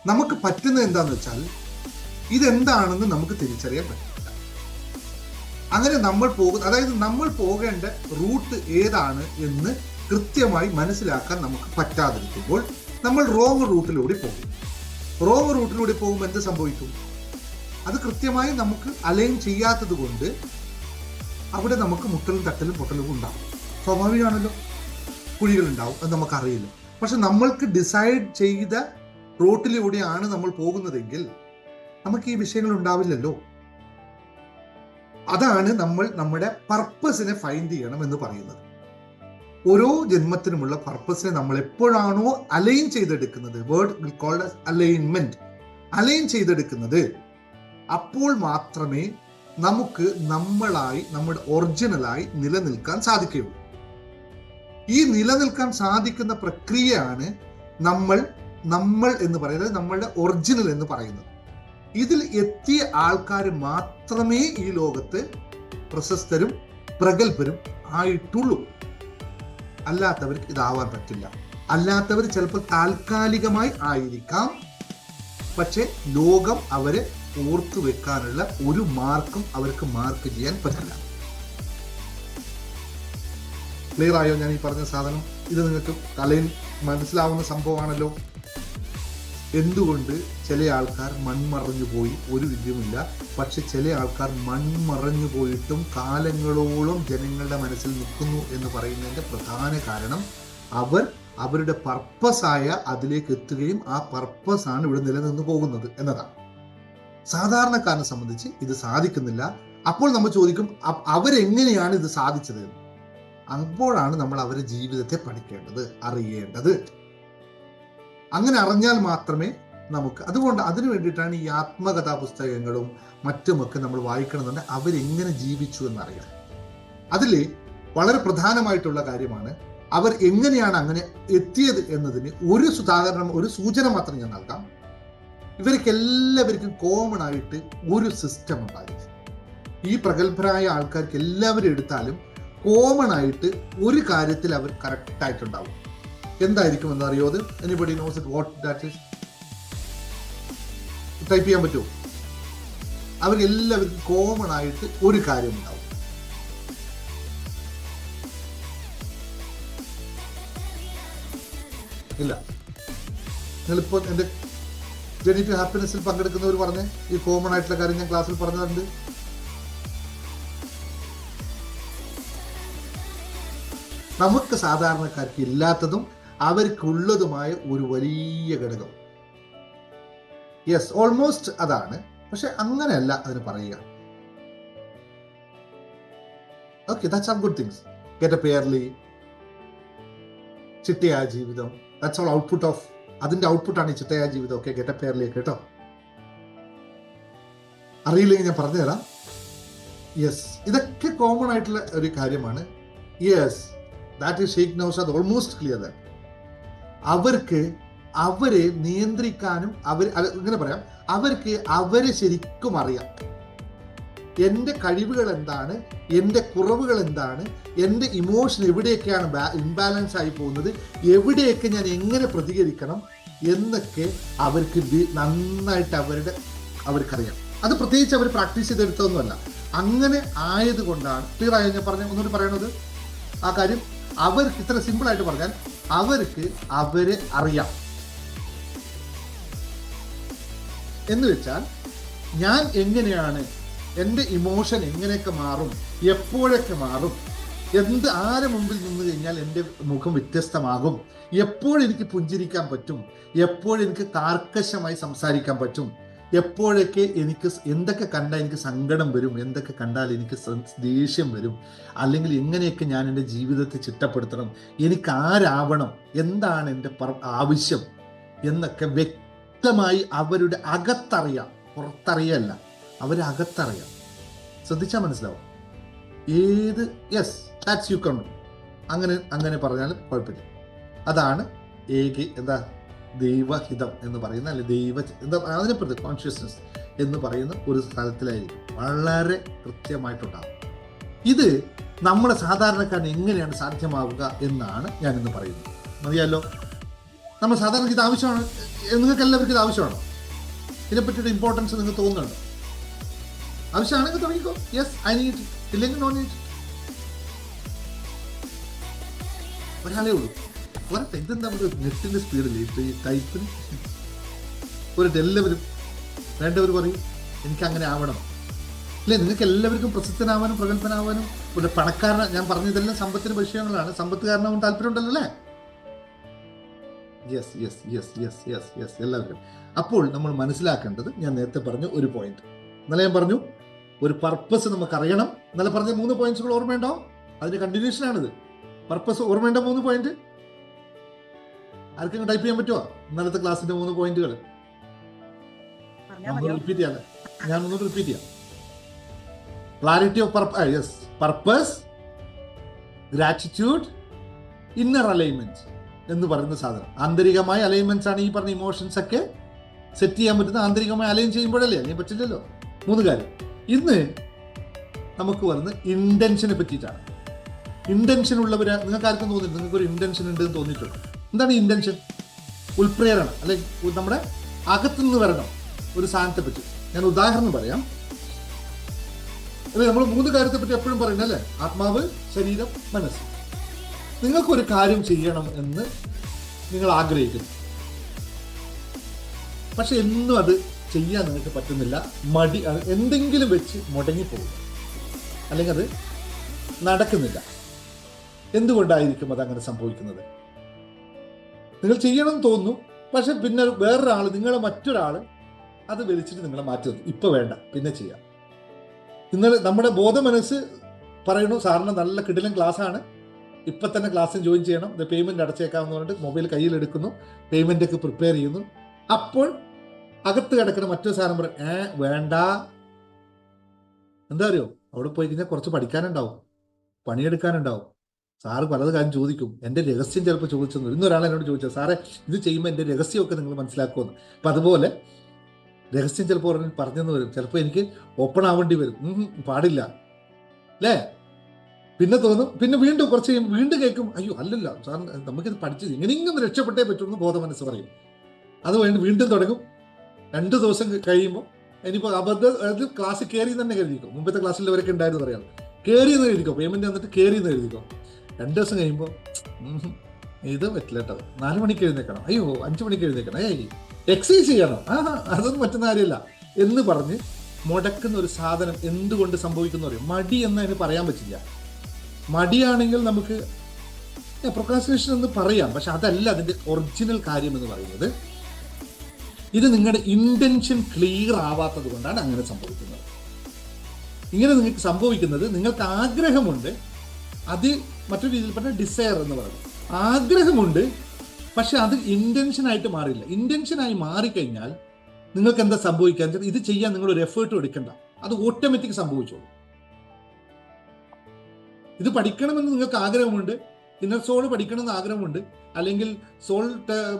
നമുക്ക് പറ്റുന്നത് എന്താന്ന് വെച്ചാൽ, ഇതെന്താണെന്ന് നമുക്ക് തിരിച്ചറിയാൻ പറ്റില്ല. അങ്ങനെ നമ്മൾ പോകേണ്ട റൂട്ട് ഏതാണ് എന്ന് കൃത്യമായി മനസ്സിലാക്കാൻ നമുക്ക് പറ്റാതിരിക്കുമ്പോൾ നമ്മൾ റോങ് റൂട്ടിലൂടെ പോകും. റോങ് റൂട്ടിലൂടെ പോകുമ്പോൾ എന്ത് സംഭവിക്കും? അത് കൃത്യമായി നമുക്ക് അലൈൻ ചെയ്യാത്തത് കൊണ്ട് അവിടെ നമുക്ക് മുട്ടലും തട്ടലും പൊട്ടലും ഉണ്ടാവും. സ്വാഭാവികമാണല്ലോ, കുഴികളുണ്ടാവും, അത് നമുക്കറിയില്ല. പക്ഷെ നമ്മൾക്ക് ഡിസൈഡ് ചെയ്ത റൂട്ടിലൂടെയാണ് നമ്മൾ പോകുന്നതെങ്കിൽ നമുക്ക് ഈ വിഷയങ്ങൾ ഉണ്ടാവില്ലല്ലോ. അതാണ് നമ്മൾ നമ്മുടെ പർപ്പസിനെ ഫൈൻഡ് ചെയ്യണം എന്ന് പറയുന്നത്. ഓരോ ജന്മത്തിനുമുള്ള പർപ്പസിനെ നമ്മൾ എപ്പോഴാണോ അലൈൻ ചെയ്തെടുക്കുന്നത്, വേർഡ് കോൾഡ് അലൈൻമെന്റ്, അലൈൻ ചെയ്തെടുക്കുന്നത്, അപ്പോൾ മാത്രമേ നമുക്ക് നമ്മുടെ ഒറിജിനലായി നിലനിൽക്കാൻ സാധിക്കുകയുള്ളൂ. ഈ നിലനിൽക്കാൻ സാധിക്കുന്ന പ്രക്രിയയാണ് നമ്മൾ എന്ന് പറയുന്നത്, നമ്മളുടെ ഒറിജിനൽ എന്ന് പറയുന്നത്. ഇതിൽ എത്തിയ ആൾക്കാർ മാത്രമേ ഈ ലോകത്ത് പ്രശസ്തരും പ്രഗത്ഭരും ആയിട്ടുള്ളൂ. അല്ലാത്തവർക്ക് ഇതാവാൻ പറ്റില്ല. അല്ലാത്തവർ ചിലപ്പോൾ താൽക്കാലികമായി ആയിരിക്കാം, പക്ഷെ ലോകം അവരെ ഓർത്തു വെക്കാനുള്ള ഒരു മാർക്കും അവർക്ക് മാർക്ക് ചെയ്യാൻ പറ്റില്ല. ക്ലിയർ ആയോ ഞാൻ ഈ പറഞ്ഞ സാധനം? ഇത് നിങ്ങൾക്ക് തലയിൽ മനസ്സിലാവുന്ന സംഭവമാണല്ലോ. എന്തുകൊണ്ട് ചില ആൾക്കാർ മൺമറഞ്ഞു പോയി, ഒരു വിദ്യയുമില്ല, പക്ഷെ ചില ആൾക്കാർ മൺമറഞ്ഞു പോയിട്ടും കാലങ്ങളോളം ജനങ്ങളുടെ മനസ്സിൽ നിൽക്കുന്നു എന്ന് പറയുന്നതിൻ്റെ പ്രധാന കാരണം അവരുടെ പർപ്പസായ അതിലേക്ക് എത്തുകയും ആ പർപ്പസാണ് ഇവിടെ നിലനിന്ന് പോകുന്നത് എന്നതാണ്. സാധാരണക്കാരനെ സംബന്ധിച്ച് ഇത് സാധിക്കുന്നില്ല. അപ്പോൾ നമ്മൾ ചോദിക്കും, അവരെങ്ങനെയാണ് ഇത് സാധിച്ചത്? അപ്പോഴാണ് നമ്മൾ അവരുടെ ജീവിതത്തെ പഠിക്കേണ്ടത്, അറിയേണ്ടത്. അങ്ങനെ അറിഞ്ഞാൽ മാത്രമേ നമുക്ക്, അതുകൊണ്ട് അതിനു വേണ്ടിയിട്ടാണ് ഈ ആത്മകഥാ പുസ്തകങ്ങളും മറ്റുമൊക്കെ നമ്മൾ വായിക്കണമെന്നുണ്ടെങ്കിൽ അവരെങ്ങനെ ജീവിച്ചു എന്നറിയാം. അതിൽ വളരെ പ്രധാനമായിട്ടുള്ള കാര്യമാണ് അവർ എങ്ങനെയാണ് അങ്ങനെ എത്തിയത് എന്നതിന് ഒരു സൂചന മാത്രം ഞാൻ നൽകാം. ഇവർക്ക് എല്ലാവർക്കും കോമൺ ആയിട്ട് ഒരു സിസ്റ്റം ഉണ്ടായിരുന്നു. ഈ പ്രഗത്ഭരായ ആൾക്കാർക്ക് എല്ലാവരും എടുത്താലും കോമൺ ആയിട്ട് ഒരു കാര്യത്തിൽ അവർ കറക്റ്റ് ആയിട്ടുണ്ടാവും. എന്തായിരിക്കും എന്ന് അറിയോ? അത് anybody knows it what that is? Type ചെയ്യാൻ പറ്റുമോ? അവർക്ക് എല്ലാവർക്കും കോമൺ ആയിട്ട് ഒരു കാര്യം ഉണ്ടാവും. ഇല്ല, നിങ്ങളിപ്പോൾ എൻ്റെ ജേർണി ടു ഹാപ്പിനെസ്സിൽ പങ്കെടുക്കുന്നവർ പറഞ്ഞ് ഈ കോമൺ ആയിട്ടുള്ള കാര്യം ഞാൻ ക്ലാസ്സിൽ പറഞ്ഞിട്ടുണ്ട്. നമുക്ക് സാധാരണക്കാർക്ക് ഇല്ലാത്തതും അവർക്കുള്ളതുമായ ഒരു വലിയ ഘടകം. യെസ്, ഓൾമോസ്റ്റ് അതാണ്. പക്ഷെ അങ്ങനെയല്ല അതിന് പറയുക. Okay, that's are good things. Get up early, ചിട്ടയായ ജീവിതം, ദാറ്റ്സ് ഓൾ ഔട്ട്പുട്ട് ഓഫ്, അതിന്റെ ഔട്ട്പുട്ടാണ് ഈ ചിട്ടയായ ജീവിതം. ഓക്കെ, ഗെറ്റ് അപ്പ് എയർലി കേട്ടോ. അറിയില്ലെങ്കിൽ ഞാൻ പറഞ്ഞുതരാം. യെസ്, ഇതൊക്കെ കോമൺ ആയിട്ടുള്ള ഒരു കാര്യമാണ്. Yes, that is Sheikh Naushad almost clear that. അവർക്ക് അവരെ നിയന്ത്രിക്കാനും ഇങ്ങനെ പറയാം, അവർക്ക് അവരെ ശരിക്കും അറിയാം. എൻ്റെ കഴിവുകൾ എന്താണ്, എൻ്റെ കുറവുകൾ എന്താണ്, എൻ്റെ ഇമോഷൻ എവിടെയൊക്കെയാണ് ഇംബാലൻസ് ആയി പോകുന്നത്, എവിടെയൊക്കെ ഞാൻ എങ്ങനെ പ്രതികരിക്കണം എന്നൊക്കെ അവർക്ക് നന്നായിട്ട് അവർക്കറിയാം. അത് പ്രത്യേകിച്ച് അവർ പ്രാക്ടീസ് ചെയ്തെടുത്തതൊന്നുമല്ല, അങ്ങനെ ആയതുകൊണ്ടാണ്. ക്ലിയർ ആയോ ഞാൻ ഒന്നുകൂടി പറയണത്? ആ കാര്യം അവർക്ക് ഇത്ര സിമ്പിളായിട്ട് പറഞ്ഞാൽ അവർക്ക് അവരെ അറിയാം എന്ന് വെച്ചാൽ, ഞാൻ എങ്ങനെയാണ്, എൻ്റെ ഇമോഷൻ എങ്ങനെയൊക്കെ മാറും, എപ്പോഴൊക്കെ മാറും, ആരെ മുമ്പിൽ നിന്ന് കഴിഞ്ഞാൽ എൻ്റെ മുഖം വ്യത്യസ്തമാകും, എപ്പോഴെനിക്ക് പുഞ്ചിരിക്കാൻ പറ്റും, എപ്പോഴെനിക്ക് കാർക്കശമായി സംസാരിക്കാൻ പറ്റും, എപ്പോഴൊക്കെ എനിക്ക് എന്തൊക്കെ കണ്ടാൽ എനിക്ക് സങ്കടം വരും, എന്തൊക്കെ കണ്ടാൽ എനിക്ക് ദേഷ്യം വരും, അല്ലെങ്കിൽ എങ്ങനെയൊക്കെ ഞാൻ എൻ്റെ ജീവിതത്തെ ചിട്ടപ്പെടുത്തണം, എനിക്ക് ആരാവണം, എന്താണ് എൻ്റെ ആവശ്യം എന്നൊക്കെ വ്യക്തമായി അവരുടെ അകത്തറിയാം. പുറത്തറിയല്ല, അവരകത്തറിയാം. ശ്രദ്ധിച്ചാൽ മനസ്സിലാവും ഏത്. Yes, that's you can. അങ്ങനെ പറഞ്ഞാലും കുഴപ്പമില്ല. അതാണ് ദൈവഹിതം എന്ന് പറയുന്ന, അല്ലെ അതിനെപ്പറ്റി കോൺഷ്യസ്നസ് എന്ന് പറയുന്ന ഒരു സ്ഥലത്തിലായിരിക്കും വളരെ കൃത്യമായിട്ടുണ്ടാകും. ഇത് നമ്മുടെ സാധാരണക്കാരന് എങ്ങനെയാണ് സാധ്യമാവുക എന്നാണ് ഞാനിന്ന് പറയുന്നത്. മതിയല്ലോ? നമ്മൾ സാധാരണ ഇത് ആവശ്യമാണ്, നിങ്ങൾക്ക് എല്ലാവർക്കും ഇത് ആവശ്യമാണോ? ഇതിനെപ്പറ്റിയുടെ ഇമ്പോർട്ടൻസ് നിങ്ങൾക്ക് തോന്നുന്നുണ്ടോ? ആവശ്യമാണെങ്കിൽ തുടങ്ങിക്കോ. യെസ്, ഐ നീഡ് ഇറ്റ്, ഇല്ലെങ്കിൽ നോൺ നീഡ്. ഒരാളേ ഉള്ളൂ. വരട്ടെ, ഇതെന്താ നമുക്ക് നെറ്റിൻ്റെ സ്പീഡിൽ ഈ ടൈപ്പിന് എല്ലാവരും വേണ്ടവർ പറയും എനിക്കങ്ങനെ ആവണം. അല്ലേ, നിങ്ങൾക്ക് എല്ലാവർക്കും പ്രസിദ്ധനാവാനും പ്രഗത്ഭനാവാനും ഒരു പണക്കാരന, ഞാൻ പറഞ്ഞതെല്ലാം സമ്പത്തിന് വിഷയങ്ങളാണ്. സമ്പത്തുകാരനാവാൻ താല്പര്യമുണ്ടല്ലോ അല്ലേ? Yes yes yes yes yes yes എല്ലാവരും. അപ്പോൾ നമ്മൾ മനസ്സിലാക്കേണ്ടത്, ഞാൻ നേരത്തെ പറഞ്ഞ ഒരു പോയിന്റ്, ഇന്നലെ ഞാൻ പറഞ്ഞു ഒരു പർപ്പസ് നമുക്കറിയണം. ഇന്നലെ പറഞ്ഞ 3 പോയിന്റ്സുകൾ ഓർമ്മയുണ്ടോ? അതിന്റെ കണ്ടിന്യൂഷനാണിത്. പർപ്പസ് ഓർമ്മയുണ്ടോ? 3 പോയിന്റ് ആർക്കെങ്കിലും ടൈപ്പ് ചെയ്യാൻ പറ്റുമോ? ഇന്നലത്തെ ക്ലാസ്സിന്റെ 3 പോയിന്റുകൾ റിപ്പീറ്റ് ചെയ്യാം. ഞാൻ ഒന്നുകൂടി റിപ്പീറ്റ് ചെയ്യാം. Clarity of purpose, gratitude, inner alignment എന്ന് പറയുന്ന സാധനം. ആന്തരികമായ അലൈൻമെന്റ്സ് ആണ് ഈ പറഞ്ഞ ഇമോഷൻസ് ഒക്കെ സെറ്റ് ചെയ്യാൻ പറ്റുന്ന. ആന്തരികമായി അലൈൻ ചെയ്യുമ്പോഴല്ലേ, അതിനെ പറ്റില്ലല്ലോ. 3 കാര്യം. ഇന്ന് നമുക്ക് വരുന്നത് ഇന്റൻഷനെ പറ്റിയിട്ടാണ്. ഇന്റൻഷൻ ഉള്ളവര്, നിങ്ങൾക്ക് ആർക്കും തോന്നിയിട്ടുണ്ട് നിങ്ങൾക്കൊരു ഇന്റൻഷൻ ഉണ്ട് എന്ന് തോന്നിയിട്ടുണ്ട്? എന്താണ് ഇന്റൻഷൻ? ഉൾപ്രേരണ, അല്ലെങ്കിൽ നമ്മുടെ അകത്തുനിന്ന് വരണം ഒരു സാധനത്തെ പറ്റി. ഞാൻ ഉദാഹരണം പറയാം. അല്ലെ, നമ്മൾ 3 കാര്യത്തെ പറ്റി എപ്പോഴും പറയുന്നത് അല്ലേ? ആത്മാവ്, ശരീരം, മനസ്സ്. നിങ്ങൾക്കൊരു കാര്യം ചെയ്യണം എന്ന് നിങ്ങൾ ആഗ്രഹിക്കുന്നു, പക്ഷെ എന്നും അത് ചെയ്യാൻ നിങ്ങൾക്ക് പറ്റുന്നില്ല. മടി, എന്തെങ്കിലും വെച്ച് മുടങ്ങിപ്പോകും, അല്ലെങ്കിൽ അത് നടക്കുന്നില്ല. എന്തുകൊണ്ടായിരിക്കും അതങ്ങനെ സംഭവിക്കുന്നത്? നിങ്ങൾ ചെയ്യണം തോന്നുന്നു, പക്ഷെ പിന്നെ വേറൊരാൾ, മറ്റൊരാൾ അത് വലിച്ചിട്ട് നിങ്ങളെ മാറ്റുന്നു. ഇപ്പൊ വേണ്ട, പിന്നെ ചെയ്യാം. ഇന്നലെ നമ്മുടെ ബോധ മനസ്സ് പറയണു സാറിന് നല്ല കിടിലൻ ക്ലാസ്സാണ്, ഇപ്പം തന്നെ ക്ലാസ്സിൽ ജോയിൻ ചെയ്യണം, ഇത് പേയ്മെൻറ്റ് അടച്ചേക്കാമെന്ന് പറഞ്ഞിട്ട് മൊബൈൽ കയ്യിൽ എടുക്കുന്നു, പേയ്മെൻ്റ് ഒക്കെ പ്രിപ്പയർ ചെയ്യുന്നു. അപ്പോൾ അകത്ത് കിടക്കുന്ന മറ്റൊരു സാധനം പറയും, വേണ്ട. എന്താ അറിയോ, അവിടെ പോയി കഴിഞ്ഞാൽ കുറച്ച് പഠിക്കാനുണ്ടാവും, പണിയെടുക്കാനുണ്ടാവും. സാറ് പലത് കാര്യം ചോദിക്കും. എൻ്റെ രഹസ്യം ചിലപ്പോൾ ചോദിച്ചെന്നു. ഇന്നൊരാൾ എന്നോട് ചോദിച്ചത്, സാറേ ഇത് ചെയ്യുമ്പോൾ എൻ്റെ രഹസ്യമൊക്കെ നിങ്ങൾ മനസ്സിലാക്കുമെന്ന്. അപ്പം അതുപോലെ രഹസ്യം ചിലപ്പോൾ പറഞ്ഞെന്ന് വരും, ചിലപ്പോൾ എനിക്ക് ഓപ്പൺ ആവേണ്ടി വരും. പാടില്ല അല്ലേ? പിന്നെ തോന്നും, പിന്നെ വീണ്ടും കുറച്ച് കഴിയും, വീണ്ടും കേൾക്കും, അയ്യോ അല്ലല്ല സാർ നമുക്കിത് പഠിച്ചത് ഇങ്ങനെയെങ്കിലും രക്ഷപ്പെട്ടേ പറ്റുമെന്ന് ബോധ മനസ്സ് പറയും. അത് വേണ്ടി വീണ്ടും തുടങ്ങും. 2 ദിവസം കഴിയുമ്പോൾ ഇനിയിപ്പോൾ അത് ക്ലാസ്സിൽ കയറി തന്നെ കരുതിക്കോ. മുമ്പത്തെ ക്ലാസ്സിലവരൊക്കെ ഉണ്ടായിരുന്നു പറയാം, കയറിയെന്ന് എഴുതിക്കോ, പേയ്മെൻറ്റ് വന്നിട്ട് കയറിയെന്ന് എഴുതിക്കോ. 2 ദിവസം കഴിയുമ്പോൾ ഇത് പറ്റില്ല കേട്ടോ, 4 മണിക്ക് എഴുന്നേക്കണം, അയ്യോ 5 മണിക്ക് എഴുന്നേക്കണം, എക്സസൈസ് ചെയ്യണം, അതൊന്നും പറ്റുന്ന കാര്യമില്ല എന്ന് പറഞ്ഞ് മുടക്കുന്ന ഒരു സാധനം എന്തുകൊണ്ട് സംഭവിക്കുന്നു പറയും. മടി എന്നതിന് പറയാൻ പറ്റില്ല. മടിയാണെങ്കിൽ നമുക്ക് പ്രൊക്രാസ്റ്റിനേഷൻ എന്ന് പറയാം, പക്ഷെ അതല്ല അതിൻ്റെ ഒറിജിനൽ കാര്യം എന്ന് പറയുന്നത്. ഇത് നിങ്ങളുടെ ഇൻറ്റൻഷൻ ക്ലിയർ ആവാത്തത് കൊണ്ടാണ് അങ്ങനെ സംഭവിക്കുന്നത്. ഇങ്ങനെ നിങ്ങൾക്ക് സംഭവിക്കുന്നത്, നിങ്ങൾക്ക് ആഗ്രഹമുണ്ട്, അത് മറ്റൊരു രീതിയിൽ പറഞ്ഞാൽ ഡിസയർ എന്ന് പറയുന്നത്. ആഗ്രഹമുണ്ട്, പക്ഷെ അത് ഇൻറ്റൻഷനായിട്ട് മാറില്ല. ഇൻറ്റൻഷനായി മാറിക്കഴിഞ്ഞാൽ നിങ്ങൾക്ക് എന്താ സംഭവിക്കാൻ വെച്ചാൽ, ഇത് ചെയ്യാൻ നിങ്ങളൊരു എഫേർട്ടും എടുക്കണ്ട, അത് ഓട്ടോമാറ്റിക് സംഭവിച്ചോളൂ. ഇത് പഠിക്കണമെന്ന് നിങ്ങൾക്ക് ആഗ്രഹമുണ്ട്, ഇന്നർ സോൾ പഠിക്കണമെന്ന് ആഗ്രഹമുണ്ട്, അല്ലെങ്കിൽ സോൾ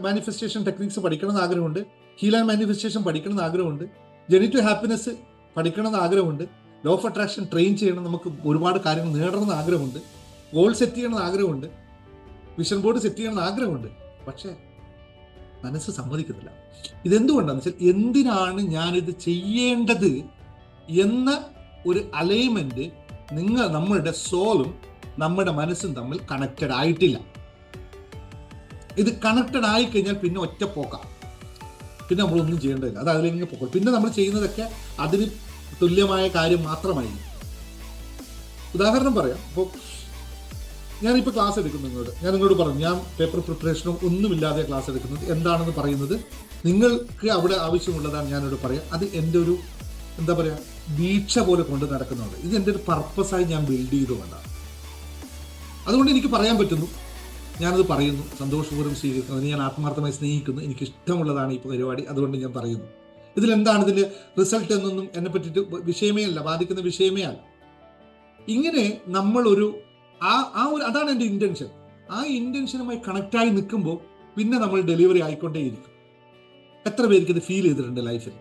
മാനിഫെസ്റ്റേഷൻ ടെക്നിക്സ് പഠിക്കണമെന്ന് ആഗ്രഹമുണ്ട്, ഹീൽ ആൻഡ് മാനിഫെസ്റ്റേഷൻ പഠിക്കണമെന്ന് ആഗ്രഹമുണ്ട്, ജേർണി ടു ഹാപ്പിനെസ് പഠിക്കണമെന്ന് ആഗ്രഹമുണ്ട്, ലോ ഓഫ് അട്രാക്ഷൻ ട്രെയിൻ ചെയ്യണം, നമുക്ക് ഒരുപാട് കാര്യങ്ങൾ നേടണമെന്ന് ആഗ്രഹമുണ്ട്, ഗോൾ സെറ്റ് ചെയ്യണമെന്ന് ആഗ്രഹമുണ്ട്, വിഷൻ ബോർഡ് സെറ്റ് ചെയ്യണമെന്ന് ആഗ്രഹമുണ്ട്. പക്ഷേ മനസ്സ് സമ്മതിക്കുന്നില്ല. ഇതെന്തുകൊണ്ടാണെന്ന് വെച്ചാൽ, എന്തിനാണ് ഞാനിത് ചെയ്യേണ്ടത് എന്ന ഒരു അലൈൻമെന്റ് നമ്മളുടെ സോളും നമ്മുടെ മനസ്സും തമ്മിൽ കണക്റ്റഡ് ആയിട്ടില്ല. ഇത് കണക്റ്റഡ് ആയിക്കഴിഞ്ഞാൽ പിന്നെ ഒറ്റപ്പോക്കാം, പിന്നെ നമ്മളൊന്നും ചെയ്യേണ്ടതില്ല, അത് അതിലേക്ക് പോക്കും. പിന്നെ നമ്മൾ ചെയ്യുന്നതൊക്കെ അതിന് തുല്യമായ കാര്യം മാത്രമായിരിക്കും. ഉദാഹരണം പറയാം, ഇപ്പോൾ ഞാനിപ്പോൾ ക്ലാസ് എടുക്കുന്നു, ഞാൻ നിങ്ങളോട് പറഞ്ഞു, ഞാൻ പേപ്പർ പ്രിപ്പറേഷനും ഒന്നുമില്ലാതെ ക്ലാസ് എടുക്കുന്നത്. എന്താണെന്ന് പറയുന്നത് നിങ്ങൾക്ക് അവിടെ ആവശ്യമുള്ളതാണ് ഞാനിവിടെ പറയാം. അത് എൻ്റെ ഒരു എന്താ പറയുക, ദീക്ഷ പോലെ കൊണ്ട് നടക്കുന്നുണ്ട്. ഇത് എൻ്റെ ഒരു പർപ്പസായി ഞാൻ ബിൽഡ് ചെയ്തുകൊണ്ടാണ്. അതുകൊണ്ട് എനിക്ക് പറയാൻ പറ്റുന്നു, ഞാനത് പറയുന്നു, സന്തോഷപൂർവ്വം സ്വീകരിക്കുന്നു, അതിന് ഞാൻ ആത്മാർത്ഥമായി സ്നേഹിക്കുന്നു, എനിക്ക് ഇഷ്ടമുള്ളതാണ് ഈ പരിപാടി, അതുകൊണ്ട് ഞാൻ പറയുന്നു. ഇതിലെന്താണ് ഇതിൻ്റെ റിസൾട്ട് എന്നൊന്നും എന്നെ പറ്റിയിട്ട് വിഷയമേ അല്ല, ബാധിക്കുന്ന വിഷയമേ അല്ല. ഇങ്ങനെ നമ്മളൊരു അതാണ് എൻ്റെ ഇൻറ്റൻഷൻ. ആ ഇൻറ്റൻഷനുമായി കണക്റ്റായി നിൽക്കുമ്പോൾ പിന്നെ നമ്മൾ ഡെലിവറി ആയിക്കൊണ്ടേയിരിക്കും. എത്ര പേർക്ക് ഇത് ഫീൽ ചെയ്തിട്ടുണ്ട് ലൈഫിൽ?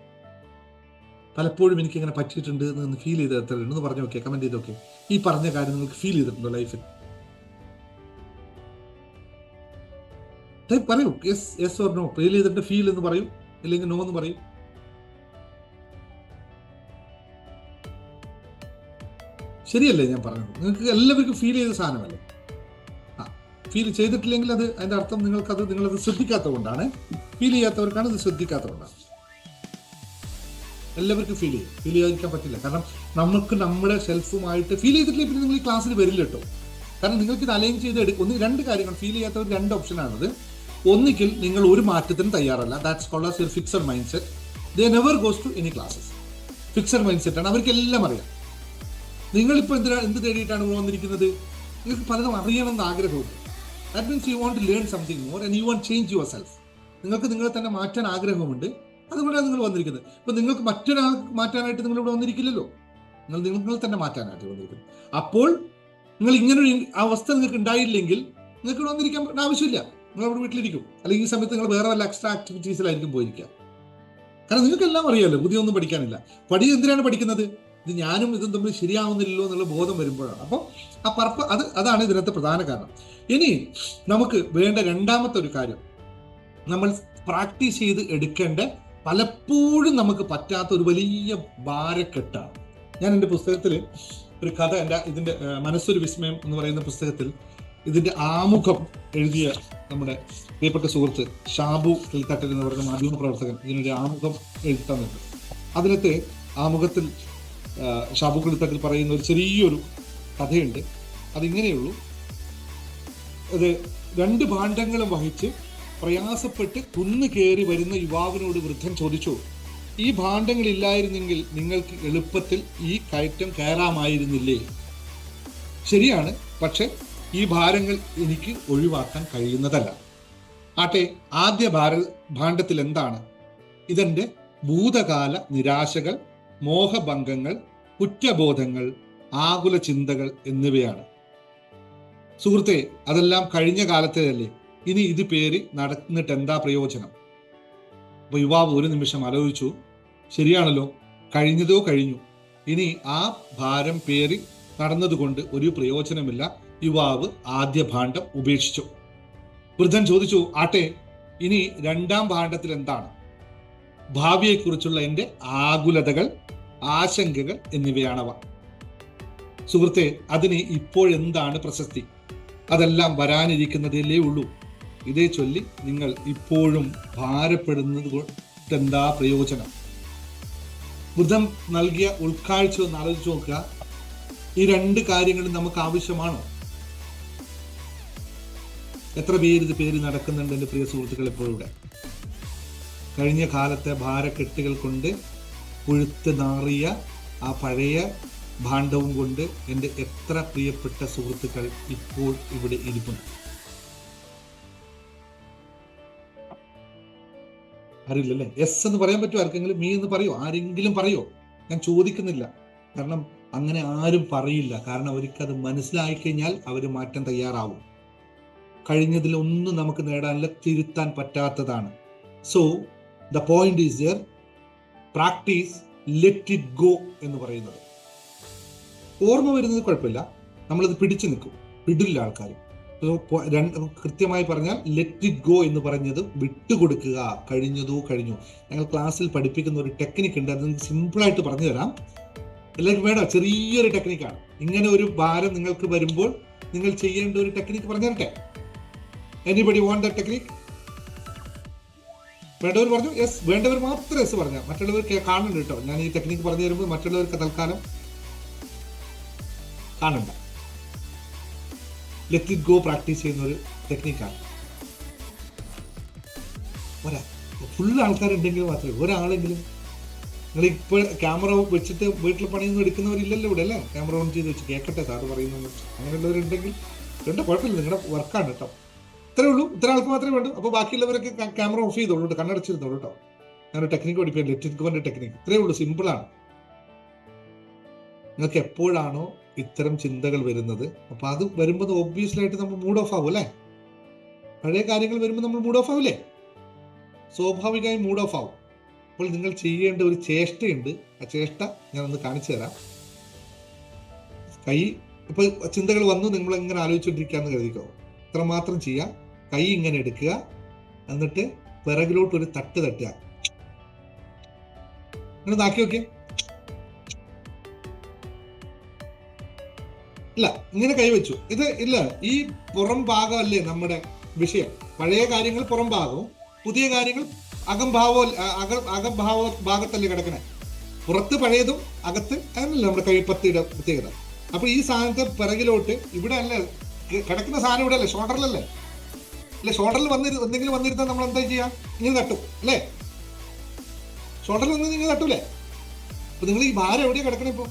പലപ്പോഴും എനിക്ക് ഇങ്ങനെ പറ്റിയിട്ടുണ്ട് എന്ന് ഫീൽ ചെയ്ത് എത്ര ഉണ്ടെന്ന് പറഞ്ഞു നോക്കിയാൽ, കമൻറ്റ് ചെയ്ത് നോക്കിയാൽ ഈ പറഞ്ഞ കാര്യം നിങ്ങൾക്ക് ഫീൽ ചെയ്തിട്ടുണ്ടോ ലൈഫിൽ? പറയൂ, യെസ് ഓർ നോ. ഫീൽ ചെയ്തിട്ട് ഫീൽ എന്ന് പറയൂ, ഇല്ലെങ്കിൽ നോ എന്ന് പറയൂ. ശരിയല്ലേ ഞാൻ പറഞ്ഞത്? നിങ്ങൾക്ക് എല്ലാവർക്കും ഫീൽ ചെയ്ത സാധനമല്ലേ? ഫീൽ ചെയ്തിട്ടില്ലെങ്കിൽ അതിൻ്റെ അർത്ഥം നിങ്ങളത് ശ്രദ്ധിക്കാത്തതുകൊണ്ടാണ്. ഫീൽ ചെയ്യാത്തവർക്കാണ് ഇത് ശ്രദ്ധിക്കാത്തതുകൊണ്ടാണ്. എല്ലാവർക്കും ഫീൽ ചെയ്യാതിരിക്കാൻ പറ്റില്ല. കാരണം നമുക്ക് നമ്മുടെ സെൽഫുമായിട്ട് ഫീൽ ചെയ്തിട്ടില്ല, പിന്നെ നിങ്ങൾ ഈ ക്ലാസ്സിൽ വരില്ല കേട്ടോ. കാരണം നിങ്ങൾക്ക് ഇത് അലൈൻ ചെയ്ത് രണ്ട് കാര്യങ്ങൾ. ഫീൽ ചെയ്യാത്തവർ 2 ഓപ്ഷനാണത്. ഒന്നുകിൽ നിങ്ങൾ ഒരു മാറ്റത്തിനും തയ്യാറല്ല, that's called as your fixed mind set. They never goes to any classes. Fixed mind സെറ്റാണ്, അവർക്കെല്ലാം അറിയാം. നിങ്ങളിപ്പോൾ എന്ത് തേടിയിട്ടാണ് വന്നിരിക്കുന്നത്? നിങ്ങൾക്ക് പലതും അറിയണമെന്ന് ആഗ്രഹമുണ്ട്. That means you want to learn something more and you want change yourself. നിങ്ങൾക്ക് നിങ്ങളെ തന്നെ മാറ്റാൻ ആഗ്രഹമുണ്ട്, അതുകൊണ്ടാണ് നിങ്ങൾ വന്നിരിക്കുന്നത്. ഇപ്പം നിങ്ങൾക്ക് മറ്റൊരാൾ മാറ്റാനായിട്ട് നിങ്ങൾ ഇവിടെ വന്നിരിക്കില്ലല്ലോ, നിങ്ങൾ തന്നെ മാറ്റാനായിട്ട് വന്നിരിക്കുന്നത്. അപ്പോൾ നിങ്ങൾ ഇങ്ങനൊരു അവസ്ഥ നിങ്ങൾക്ക് ഉണ്ടായില്ലെങ്കിൽ നിങ്ങൾക്ക് ഇവിടെ വന്നിരിക്കാൻ ആവശ്യമില്ല. നിങ്ങൾ അവിടെ വീട്ടിലിരിക്കും, അല്ലെങ്കിൽ ഈ സമയത്ത് നിങ്ങൾ വേറെ വല്ല എക്സ്ട്രാ ആക്ടിവിറ്റീസിലായിരിക്കും പോയിരിക്കുക. കാരണം നിങ്ങൾക്കെല്ലാം അറിയാമല്ലോ, പുതിയൊന്നും പഠിക്കാനില്ല. എന്തിനാണ് പഠിക്കുന്നത്? ഇത് ഞാനും ഇതും തമ്മിൽ ശരിയാവുന്നില്ലല്ലോ എന്നുള്ള ബോധം വരുമ്പോഴാണ്. അപ്പോൾ അതാണ് ഇതിനകത്ത് പ്രധാന കാരണം. ഇനി നമുക്ക് വേണ്ട രണ്ടാമത്തെ ഒരു കാര്യം, നമ്മൾ പ്രാക്ടീസ് ചെയ്ത് എടുക്കേണ്ട, പലപ്പോഴും നമുക്ക് പറ്റാത്ത ഒരു വലിയ ഭാരക്കെട്ടാണ്. ഞാൻ എൻ്റെ പുസ്തകത്തിൽ ഒരു കഥ, ഇതിൻ്റെ മനസ്സൊരു വിസ്മയം എന്ന് പറയുന്ന പുസ്തകത്തിൽ ഇതിൻ്റെ ആമുഖം എഴുതിയ നമ്മുടെ പ്രിയപ്പെട്ട സുഹൃത്ത് ഷാബു കിൽത്തട്ടൽ എന്ന് പറയുന്ന മാധ്യമ പ്രവർത്തകൻ ഇതിനൊരു ആമുഖം എഴുതി തന്നിട്ടുണ്ട്. അതിനകത്ത് ആമുഖത്തിൽ ഷാബു കിൽത്തട്ടൽ പറയുന്ന ഒരു ചെറിയൊരു കഥയുണ്ട്. അതിങ്ങനെയുള്ളൂ: അത് 2 ഭാണ്ഡങ്ങളും വഹിച്ച് പ്രയാസപ്പെട്ട് കുന്നു കയറി വരുന്ന യുവാവിനോട് വൃദ്ധൻ ചോദിച്ചു, ഈ ഭാണ്ഡങ്ങളില്ലായിരുന്നെങ്കിൽ നിങ്ങൾക്ക് എളുപ്പത്തിൽ ഈ കയറ്റം കയറാമായിരുന്നില്ലേ? ശരിയാണ്, പക്ഷെ ഈ ഭാരങ്ങൾ എനിക്ക് ഒഴിവാക്കാൻ കഴിയുന്നതല്ല. ആട്ടെ, ആദ്യ ഭാണ്ഡത്തിൽ എന്താണ്? ഇതെന്റെ ഭൂതകാല നിരാശകൾ, മോഹഭംഗങ്ങൾ, കുറ്റബോധങ്ങൾ, ആകുല ചിന്തകൾ എന്നിവയാണ്. സുഹൃത്തെ, അതെല്ലാം കഴിഞ്ഞ കാലത്തേതല്ലേ. ഇനി ഇത് പേര് നടന്നിട്ട് എന്താ പ്രയോജനം? അപ്പൊ യുവാവ് ഒരു നിമിഷം ആലോചിച്ചു. ശരിയാണല്ലോ, കഴിഞ്ഞതോ കഴിഞ്ഞു. ഇനി ആ ഭാരം പേറി നടന്നതുകൊണ്ട് ഒരു പ്രയോജനമില്ല. യുവാവ് ആദ്യ ഭാണ്ഡം ഉപേക്ഷിച്ചു. വൃദ്ധൻ ചോദിച്ചു, ആട്ടെ, ഇനി രണ്ടാം ഭാണ്ഡത്തിൽ എന്താണ്? ഭാവിയെക്കുറിച്ചുള്ള എൻ്റെ ആകുലതകൾ, ആശങ്കകൾ എന്നിവയാണവ. സുഹൃത്തെ, അതിന് ഇപ്പോഴെന്താണ് പ്രസക്തി? അതെല്ലാം വരാനിരിക്കുന്നതല്ലേ ഉള്ളൂ. ഇതേ ചൊല്ലി നിങ്ങൾ ഇപ്പോഴും ഭാരപ്പെടുന്നത് കൊണ്ട് എന്താ പ്രയോജനം? ബുദ്ധൻ നൽകിയ ഉൾക്കാഴ്ച ഒന്ന് ആലോചിച്ച് നോക്കുക. ഈ രണ്ട് കാര്യങ്ങളും നമുക്ക് ആവശ്യമാണോ? എത്ര പേര് ഇത് പേര് നടക്കുന്നുണ്ട് എൻ്റെ പ്രിയ സുഹൃത്തുക്കൾ? ഇപ്പോഴിവിടെ കഴിഞ്ഞ കാലത്തെ ഭാരക്കെട്ടുകൾ കൊണ്ട് പുഴുത്ത് നാറിയ ആ പഴയ ഭാണ്ഡവും കൊണ്ട് എൻ്റെ എത്ര പ്രിയപ്പെട്ട സുഹൃത്തുക്കൾ ഇപ്പോൾ ഇവിടെ ഇരിപ്പുണ്ട്. അറിയില്ലല്ലേ? എസ് എന്ന് പറയാൻ പറ്റുമോ ആർക്കെങ്കിലും? മീ എന്ന് പറയോ? ആരെങ്കിലും പറയോ? ഞാൻ ചോദിക്കുന്നില്ല, കാരണം അങ്ങനെ ആരും പറയില്ല. കാരണം അവർക്കത് മനസ്സിലായി കഴിഞ്ഞാൽ അവർ മാറ്റാൻ തയ്യാറാവും. കഴിഞ്ഞതിൽ ഒന്നും നമുക്ക് നേടാനില്ല, തിരുത്താൻ പറ്റാത്തതാണ്. So the point is here, practice let it go എന്ന് പറയുന്നത്. ഓർമ്മ വരുന്നത് കുഴപ്പമില്ല, നമ്മളത് പിടിച്ചു നിൽക്കും. വിടില്ല ആൾക്കാർ. കൃത്യമായി പറഞ്ഞാൽ ലെറ്റ് ഇറ്റ് ഗോ എന്ന് പറഞ്ഞത് വിട്ടുകൊടുക്കുക. കഴിഞ്ഞതോ കഴിഞ്ഞു. ഞങ്ങൾ ക്ലാസ്സിൽ പഠിപ്പിക്കുന്ന ഒരു ടെക്നിക്ക് ഉണ്ട്, അത് നിങ്ങൾക്ക് സിമ്പിളായിട്ട് പറഞ്ഞു തരാം. എല്ലാവർക്കും വേണം, ചെറിയൊരു ടെക്നിക്കാണ്. ഇങ്ങനെ ഒരു ഭാരം നിങ്ങൾക്ക് വരുമ്പോൾ നിങ്ങൾ ചെയ്യേണ്ട ഒരു ടെക്നിക്ക് പറഞ്ഞു തരട്ടെ? Anybody want the technique? വേണ്ടവർ പറഞ്ഞു യെസ്, വേണ്ടവർ മാത്രം യെസ് പറഞ്ഞാൽ. മറ്റുള്ളവർ കാണുന്നുണ്ട് കേട്ടോ. ഞാൻ ഈ ടെക്നിക്ക് പറഞ്ഞു തരുമ്പോൾ മറ്റുള്ളവർക്ക് തൽക്കാലം കാണണ്ട. ലെറ്റ് ഇറ്റ് ഗോ പ്രാക്ടീസ് ചെയ്യുന്ന ഒരു ടെക്നിക്കാണ്. ഫുൾ ആൾക്കാരുണ്ടെങ്കിൽ മാത്രമേ, ഒരാളെങ്കിലും. നിങ്ങൾ ഇപ്പോൾ ക്യാമറ വെച്ചിട്ട് വീട്ടിൽ പണിയൊന്നും എടുക്കുന്നവരില്ലല്ലോ ഇവിടെ, അല്ലേ? ക്യാമറ ഓൺ ചെയ്ത് വെച്ച് കേൾക്കട്ടെ സാറ് പറയുന്നത്. അങ്ങനെയുള്ളവരുണ്ടെങ്കിൽ വേണ്ട, കുഴപ്പമില്ല, നിങ്ങളുടെ വർക്കാണ് കേട്ടോ. ഇത്രേ ഉള്ളൂ, ഇത്ര ആൾക്ക് മാത്രമേ വേണ്ടൂ. അപ്പോൾ ബാക്കിയുള്ളവരൊക്കെ ക്യാമറ ഓഫ് ചെയ്തോളൂ കേട്ടോ, കണ്ണടച്ചിരുന്നോളൂ കേട്ടോ. ഞാനൊരു ടെക്നിക്ക് പഠിപ്പിക്കാം, ലെറ്റ് ഇറ്റ് ഗോന്റെ ടെക്നിക്ക്. ഇത്രേ ഉള്ളൂ, സിമ്പിളാണ്. നിങ്ങൾക്ക് എപ്പോഴാണോ ഇത്തരം ചിന്തകൾ വരുന്നത്, അപ്പൊ അത് വരുമ്പോൾ ഒബ്വിയസ്ലി ആയിട്ട് നമ്മൾ മൂഡ് ഓഫ് ആവും, അല്ലേ? പഴയ കാര്യങ്ങൾ വരുമ്പോൾ നമ്മൾ മൂഡ് ഓഫ് ആവില്ലേ? സ്വാഭാവികമായി മൂഡ് ഓഫ് ആവും. അപ്പോൾ നിങ്ങൾ ചെയ്യേണ്ട ഒരു ചേഷ്ടയുണ്ട്. ആ ചേഷ്ട ഞാനൊന്ന് കാണിച്ചു തരാം. കൈ ഇപ്പൊ ചിന്തകൾ വന്നു, നിങ്ങൾ ഇങ്ങനെ ആലോചിച്ചോണ്ടിരിക്കാന്ന് കരുതിക്കോ. ഇത്ര മാത്രം ചെയ്യാം. കൈ ഇങ്ങനെ എടുക്കുക, എന്നിട്ട് പിറകിലോട്ട് ഒരു തട്ട് തട്ടുക. ഇങ്ങനെ താക്കി നോക്കിയേ. ഇല്ല, ഇങ്ങനെ കൈവച്ചു. ഇത് ഇല്ല, ഈ പുറം ഭാഗമല്ലേ നമ്മുടെ വിഷയം. പഴയ കാര്യങ്ങൾ പുറം ഭാഗവും പുതിയ കാര്യങ്ങൾ അകംഭാവ ഭാഗത്തല്ലേ കിടക്കണേ. പുറത്ത് പഴയതും അകത്ത് അതല്ല നമ്മുടെ കൈപ്പത്തിയുടെ പ്രത്യേകത. അപ്പൊ ഈ സാധനത്തെ പിറകിലോട്ട്, ഇവിടെ അല്ലേ കിടക്കുന്ന സാധനം, ഇവിടെ അല്ലേ ഷോൾഡറിലല്ലേ? അല്ലെ, ഷോൾഡറിൽ എന്തെങ്കിലും വന്നിരുന്നാൽ നമ്മൾ എന്താ ചെയ്യാ? ഇങ്ങനെ തട്ടും, അല്ലേ? ഷോൾഡറിൽ വന്ന് നിങ്ങൾ തട്ടൂലേ? അപ്പൊ നിങ്ങൾ ഈ ഭാരം എവിടെയാ കിടക്കണേ? ഇപ്പൊ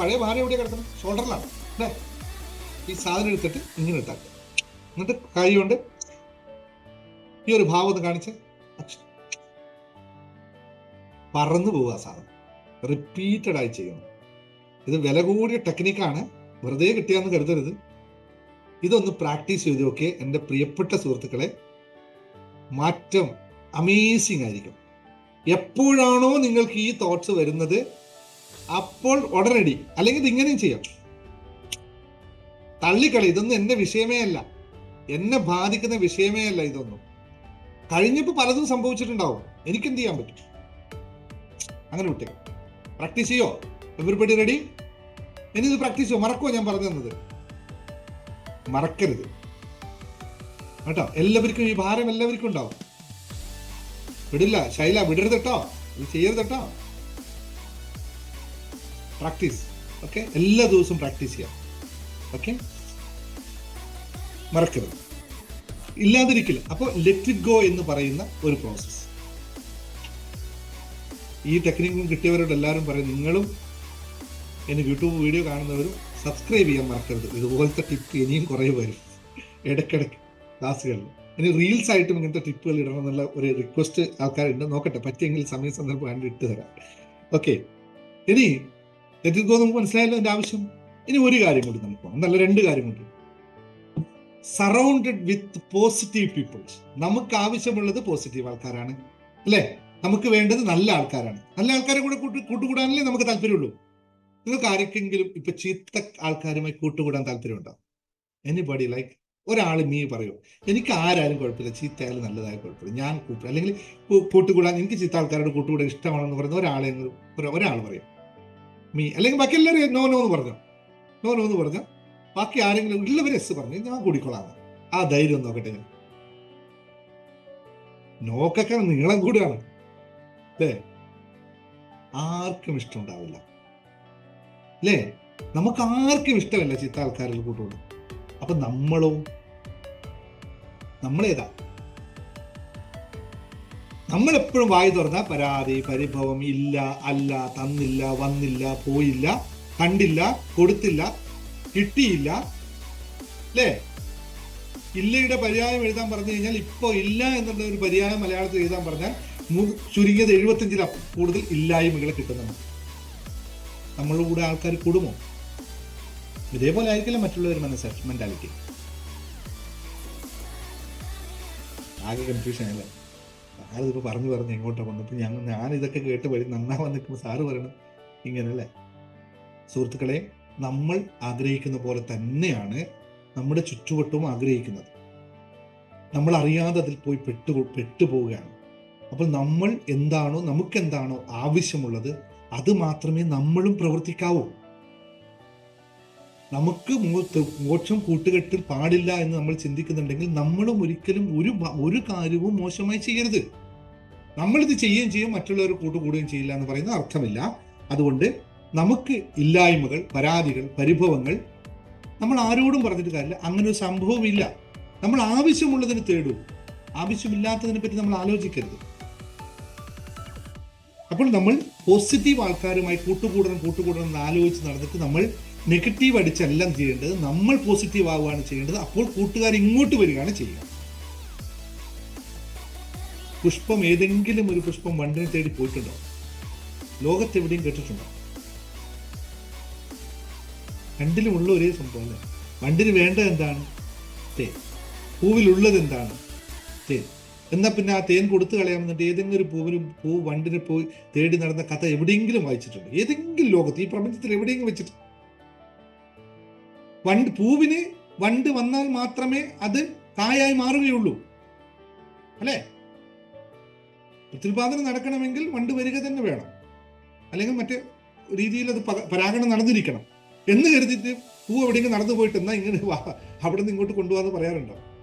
പഴയ ഭാരം എവിടെയാ കിടക്കണം? ഷോൾഡറിലാണ്, അല്ലേ? ഈ സാധനം എടുത്തിട്ട് ഇങ്ങനെ ഇട്ടാക്കുക. എന്നിട്ട് കൈ കൊണ്ട് ഈ ഒരു ഭാവം ഒന്ന് കാണിച്ച് പറന്നു പോവുക. സാധനം റിപ്പീറ്റഡ് ആയി ചെയ്യണം. ഇത് വില കൂടിയ ടെക്നിക്കാണ്, വെറുതെ കിട്ടിയാന്ന് കരുതരുത്. ഇതൊന്ന് പ്രാക്ടീസ് ചെയ്ത് നോക്കിയേ എൻ്റെ പ്രിയപ്പെട്ട സുഹൃത്തുക്കളെ. മാറ്റം അമേസിങ് ആയിരിക്കും. എപ്പോഴാണോ നിങ്ങൾക്ക് ഈ തോട്ട്സ് വരുന്നത് അപ്പോൾ ഉടനടി, അല്ലെങ്കിൽ ഇത് ഇങ്ങനെയും ചെയ്യാം, തള്ളിക്കളി. ഇതൊന്നും എന്റെ വിഷയമേ അല്ല, എന്നെ ബാധിക്കുന്ന വിഷയമേ അല്ല ഇതൊന്നും. കഴിഞ്ഞപ്പോൾ പലതും സംഭവിച്ചിട്ടുണ്ടാവും, എനിക്കെന്ത് ചെയ്യാൻ പറ്റും? അങ്ങനെ വിട്ടേ. പ്രാക്ടീസ് ചെയ്യോ? Everybody ready? ഇനി ഇത് പ്രാക്ടീസ് ചെയ്യോ? മറക്കുമോ ഞാൻ പറഞ്ഞു തന്നത്? മറക്കരുത് കേട്ടോ. എല്ലാവർക്കും ഈ ഭാരം എല്ലാവർക്കും ഉണ്ടാവും. വിടില്ല ശൈല, വിടരുത് കേട്ടോ, ഇത് ചെയ്യരുത് കേട്ടോ. Practice, okay? എല്ലാ ദിവസവും പ്രാക്ടീസ് ചെയ്യാം, ഓക്കെ? മറക്കരുത്, ഇല്ലാതിരിക്കില്ല. അപ്പോൾ ലെറ്റ് ഇറ്റ് ഗോ എന്ന് പറയുന്ന ഒരു പ്രോസസ്. ഈ ടെക്നിക്കും കിട്ടിയവരോട് എല്ലാവരും പറയും, നിങ്ങളും എൻ്റെ യൂട്യൂബ് വീഡിയോ കാണുന്നവരും സബ്സ്ക്രൈബ് ചെയ്യാൻ മറക്കരുത്. ഇതുപോലത്തെ ടിപ്പ് ഇനിയും കുറേ വരും ഇടയ്ക്കിടയ്ക്ക് ക്ലാസ്സുകളിൽ. ഇനി റീൽസ് ആയിട്ടും ഇങ്ങനത്തെ ടിപ്പുകൾ ഇടണം എന്നുള്ള ഒരു റിക്വസ്റ്റ് ആൾക്കാരുണ്ട്. നോക്കട്ടെ, പറ്റിയെങ്കിൽ സമയ സന്ദർഭം കണ്ട് ഇട്ട് തരാം. ഓക്കെ, ഇനി തെറ്റിക്കോ നമുക്ക് മനസ്സിലായല്ലോ എൻ്റെ ആവശ്യം. ഇനി ഒരു കാര്യം കൂടി നമുക്ക് പോകാം, നല്ല 2 കാര്യം കൂടി. Surrounded with positive peoples. നമുക്ക് ആവശ്യമുള്ളത് പോസിറ്റീവ് ആൾക്കാരാണ്, അല്ലേ? നമുക്ക് വേണ്ടത് നല്ല ആൾക്കാരാണ്. നല്ല ആൾക്കാരെ കൂടെ കൂട്ടുകൂടാനല്ലേ നമുക്ക് താല്പര്യമുള്ളൂ. നിങ്ങൾക്ക് ആർക്കെങ്കിലും ഇപ്പൊ ചീത്ത ആൾക്കാരുമായി കൂട്ടുകൂടാൻ താല്പര്യമുണ്ടോ? എനിബഡി ലൈക്ക് ഒരാൾ നീ പറയോ, എനിക്ക് ആരായാലും കുഴപ്പമില്ല, ചീത്തയായാലും നല്ലതായ കുഴപ്പമില്ല, ഞാൻ അല്ലെങ്കിൽ കൂട്ടുകൂടാൻ എനിക്ക് ചീത്ത ആൾക്കാരോട് കൂട്ടുകൂടാൻ ഇഷ്ടമാണെന്ന് പറയുന്ന ഒരാൾ പറയും മീ, അല്ലെങ്കിൽ ബാക്കി എല്ലാവരും നോ എന്ന് പറഞ്ഞോ ബാക്കി ആരെങ്കിലും ഉള്ളവർ എസ് പറഞ്ഞു ഞാൻ കൂടിക്കൊള്ളാം. ആ ധൈര്യം നോക്കട്ടെ ഞാൻ. നോക്കൊക്കെ നീളം കൂടിയാണ്, അല്ലേ? ആർക്കും ഇഷ്ടമുണ്ടാവില്ല, അല്ലേ? നമുക്ക് ആർക്കും ഇഷ്ടമല്ല ചീത്ത ആൾക്കാരിൽ കൂട്ടുകൂടും. അപ്പൊ നമ്മളേതാ? നമ്മളെപ്പോഴും വായി തുറന്ന പരാതി, പരിഭവം, ഇല്ല, അല്ല, തന്നില്ല, വന്നില്ല, പോയില്ല, കണ്ടില്ല, കൊടുത്തില്ല, കിട്ടിയില്ല, അല്ലേ? ഇല്ലയുടെ പര്യായം എഴുതാൻ പറഞ്ഞു കഴിഞ്ഞാൽ ഇപ്പൊ ഇല്ല എന്നുള്ള ഒരു പര്യായം മലയാളത്തിൽ എഴുതാൻ പറഞ്ഞാൽ ചുരുങ്ങിയത് 75 കൂടുതൽ ഇല്ലായ്മകൾ കിട്ടുന്നുണ്ട്. നമ്മളുടെ കൂടെ ആൾക്കാർ കൂടുമോ? ഇതേപോലെ ആയിരിക്കില്ല മറ്റുള്ളവർ മെന്റാലിറ്റി. ആകെ കൺഫ്യൂഷൻ അല്ലേ? സാറിതിപ്പോൾ പറഞ്ഞു എങ്ങോട്ടാ വന്നപ്പോൾ ഞാൻ ഇതൊക്കെ കേട്ട് വഴി നന്നാവാൻ നിൽക്കുമ്പോൾ സാറ് പറയണം ഇങ്ങനല്ലേ. സുഹൃത്തുക്കളെ, നമ്മൾ ആഗ്രഹിക്കുന്ന പോലെ തന്നെയാണ് നമ്മുടെ ചുറ്റുവട്ടവും ആഗ്രഹിക്കുന്നത്. നമ്മൾ അറിയാതെ അതിൽ പോയി പെട്ടുപോവുകയാണ്. അപ്പോൾ നമ്മൾ നമുക്കെന്താണോ ആവശ്യമുള്ളത് അത് മാത്രമേ നമ്മളും പ്രവർത്തിക്കാവൂ. നമുക്ക് മോക്ഷം കൂട്ടുകെട്ടിൽ പാടില്ല എന്ന് നമ്മൾ ചിന്തിക്കുന്നുണ്ടെങ്കിൽ നമ്മളും ഒരിക്കലും ഒരു കാര്യവും മോശമായി ചെയ്യരുത്. നമ്മളിത് ചെയ്യുകയും ചെയ്യും, മറ്റുള്ളവർ കൂട്ടുകൂടുകയും ചെയ്യില്ല എന്ന് പറയുന്ന അർത്ഥമില്ല. അതുകൊണ്ട് നമുക്ക് ഇല്ലായ്മകൾ, പരാതികൾ, പരിഭവങ്ങൾ നമ്മൾ ആരോടും പറഞ്ഞിട്ട് കാര്യമില്ല. അങ്ങനെ ഒരു സംഭവമില്ല. നമ്മൾ ആവശ്യമുള്ളതിന് തേടൂ, ആവശ്യമില്ലാത്തതിനെ പറ്റി നമ്മൾ ആലോചിക്കരുത്. അപ്പോൾ നമ്മൾ പോസിറ്റീവ് ആൾക്കാരുമായി കൂട്ടുകൂടണം എന്ന് ആലോചിച്ച് നടന്നിട്ട് നമ്മൾ നെഗറ്റീവ് അടിച്ചെല്ലാം ചെയ്യേണ്ടത്, നമ്മൾ പോസിറ്റീവ് ആവുകയാണ് ചെയ്യേണ്ടത്. അപ്പോൾ കൂട്ടുകാർ ഇങ്ങോട്ട് വരികയാണ് ചെയ്യുക. പുഷ്പം, ഏതെങ്കിലും ഒരു പുഷ്പം വണ്ടിനെ തേടി പോയിട്ടുണ്ടോ? ലോകത്തെവിടെയും കേട്ടിട്ടുണ്ടോ? രണ്ടിലുമുള്ള ഒരേ സംഭവം അല്ലേ? വണ്ടിന് വേണ്ടത് എന്താണ്? തേൻ. പൂവിലുള്ളത് എന്താണ്? തേൻ. എന്നാൽ പിന്നെ ആ തേൻ കൊടുത്തു കളയാമെന്നിട്ട് ഏതെങ്കിലും ഒരു പൂ വണ്ടിനെ പോയി തേടി നടന്ന കഥ എവിടെയെങ്കിലും വായിച്ചിട്ടുണ്ട്? ഏതെങ്കിലും ലോകത്ത്, ഈ പ്രപഞ്ചത്തിൽ എവിടെയെങ്കിലും വെച്ചിട്ട്? പൂവിന് വണ്ട് വന്നാൽ മാത്രമേ അത് കായായി മാറുകയുള്ളൂ, അല്ലേ? പ്രത്യുൽപാദനം നടക്കണമെങ്കിൽ വണ്ട് വരിക തന്നെ വേണം, അല്ലെങ്കിൽ മറ്റേ രീതിയിൽ അത് പരാഗണം നടന്നിരിക്കണം എന്ന് കരുതിയിട്ട് പൂ എവിടെയെങ്കിലും നടന്നു പോയിട്ട് എന്നാ ഇങ്ങനെ അവിടെ നിന്ന് ഇങ്ങോട്ട് കൊണ്ടുപോകാന്ന് പറയാറുണ്ടോ?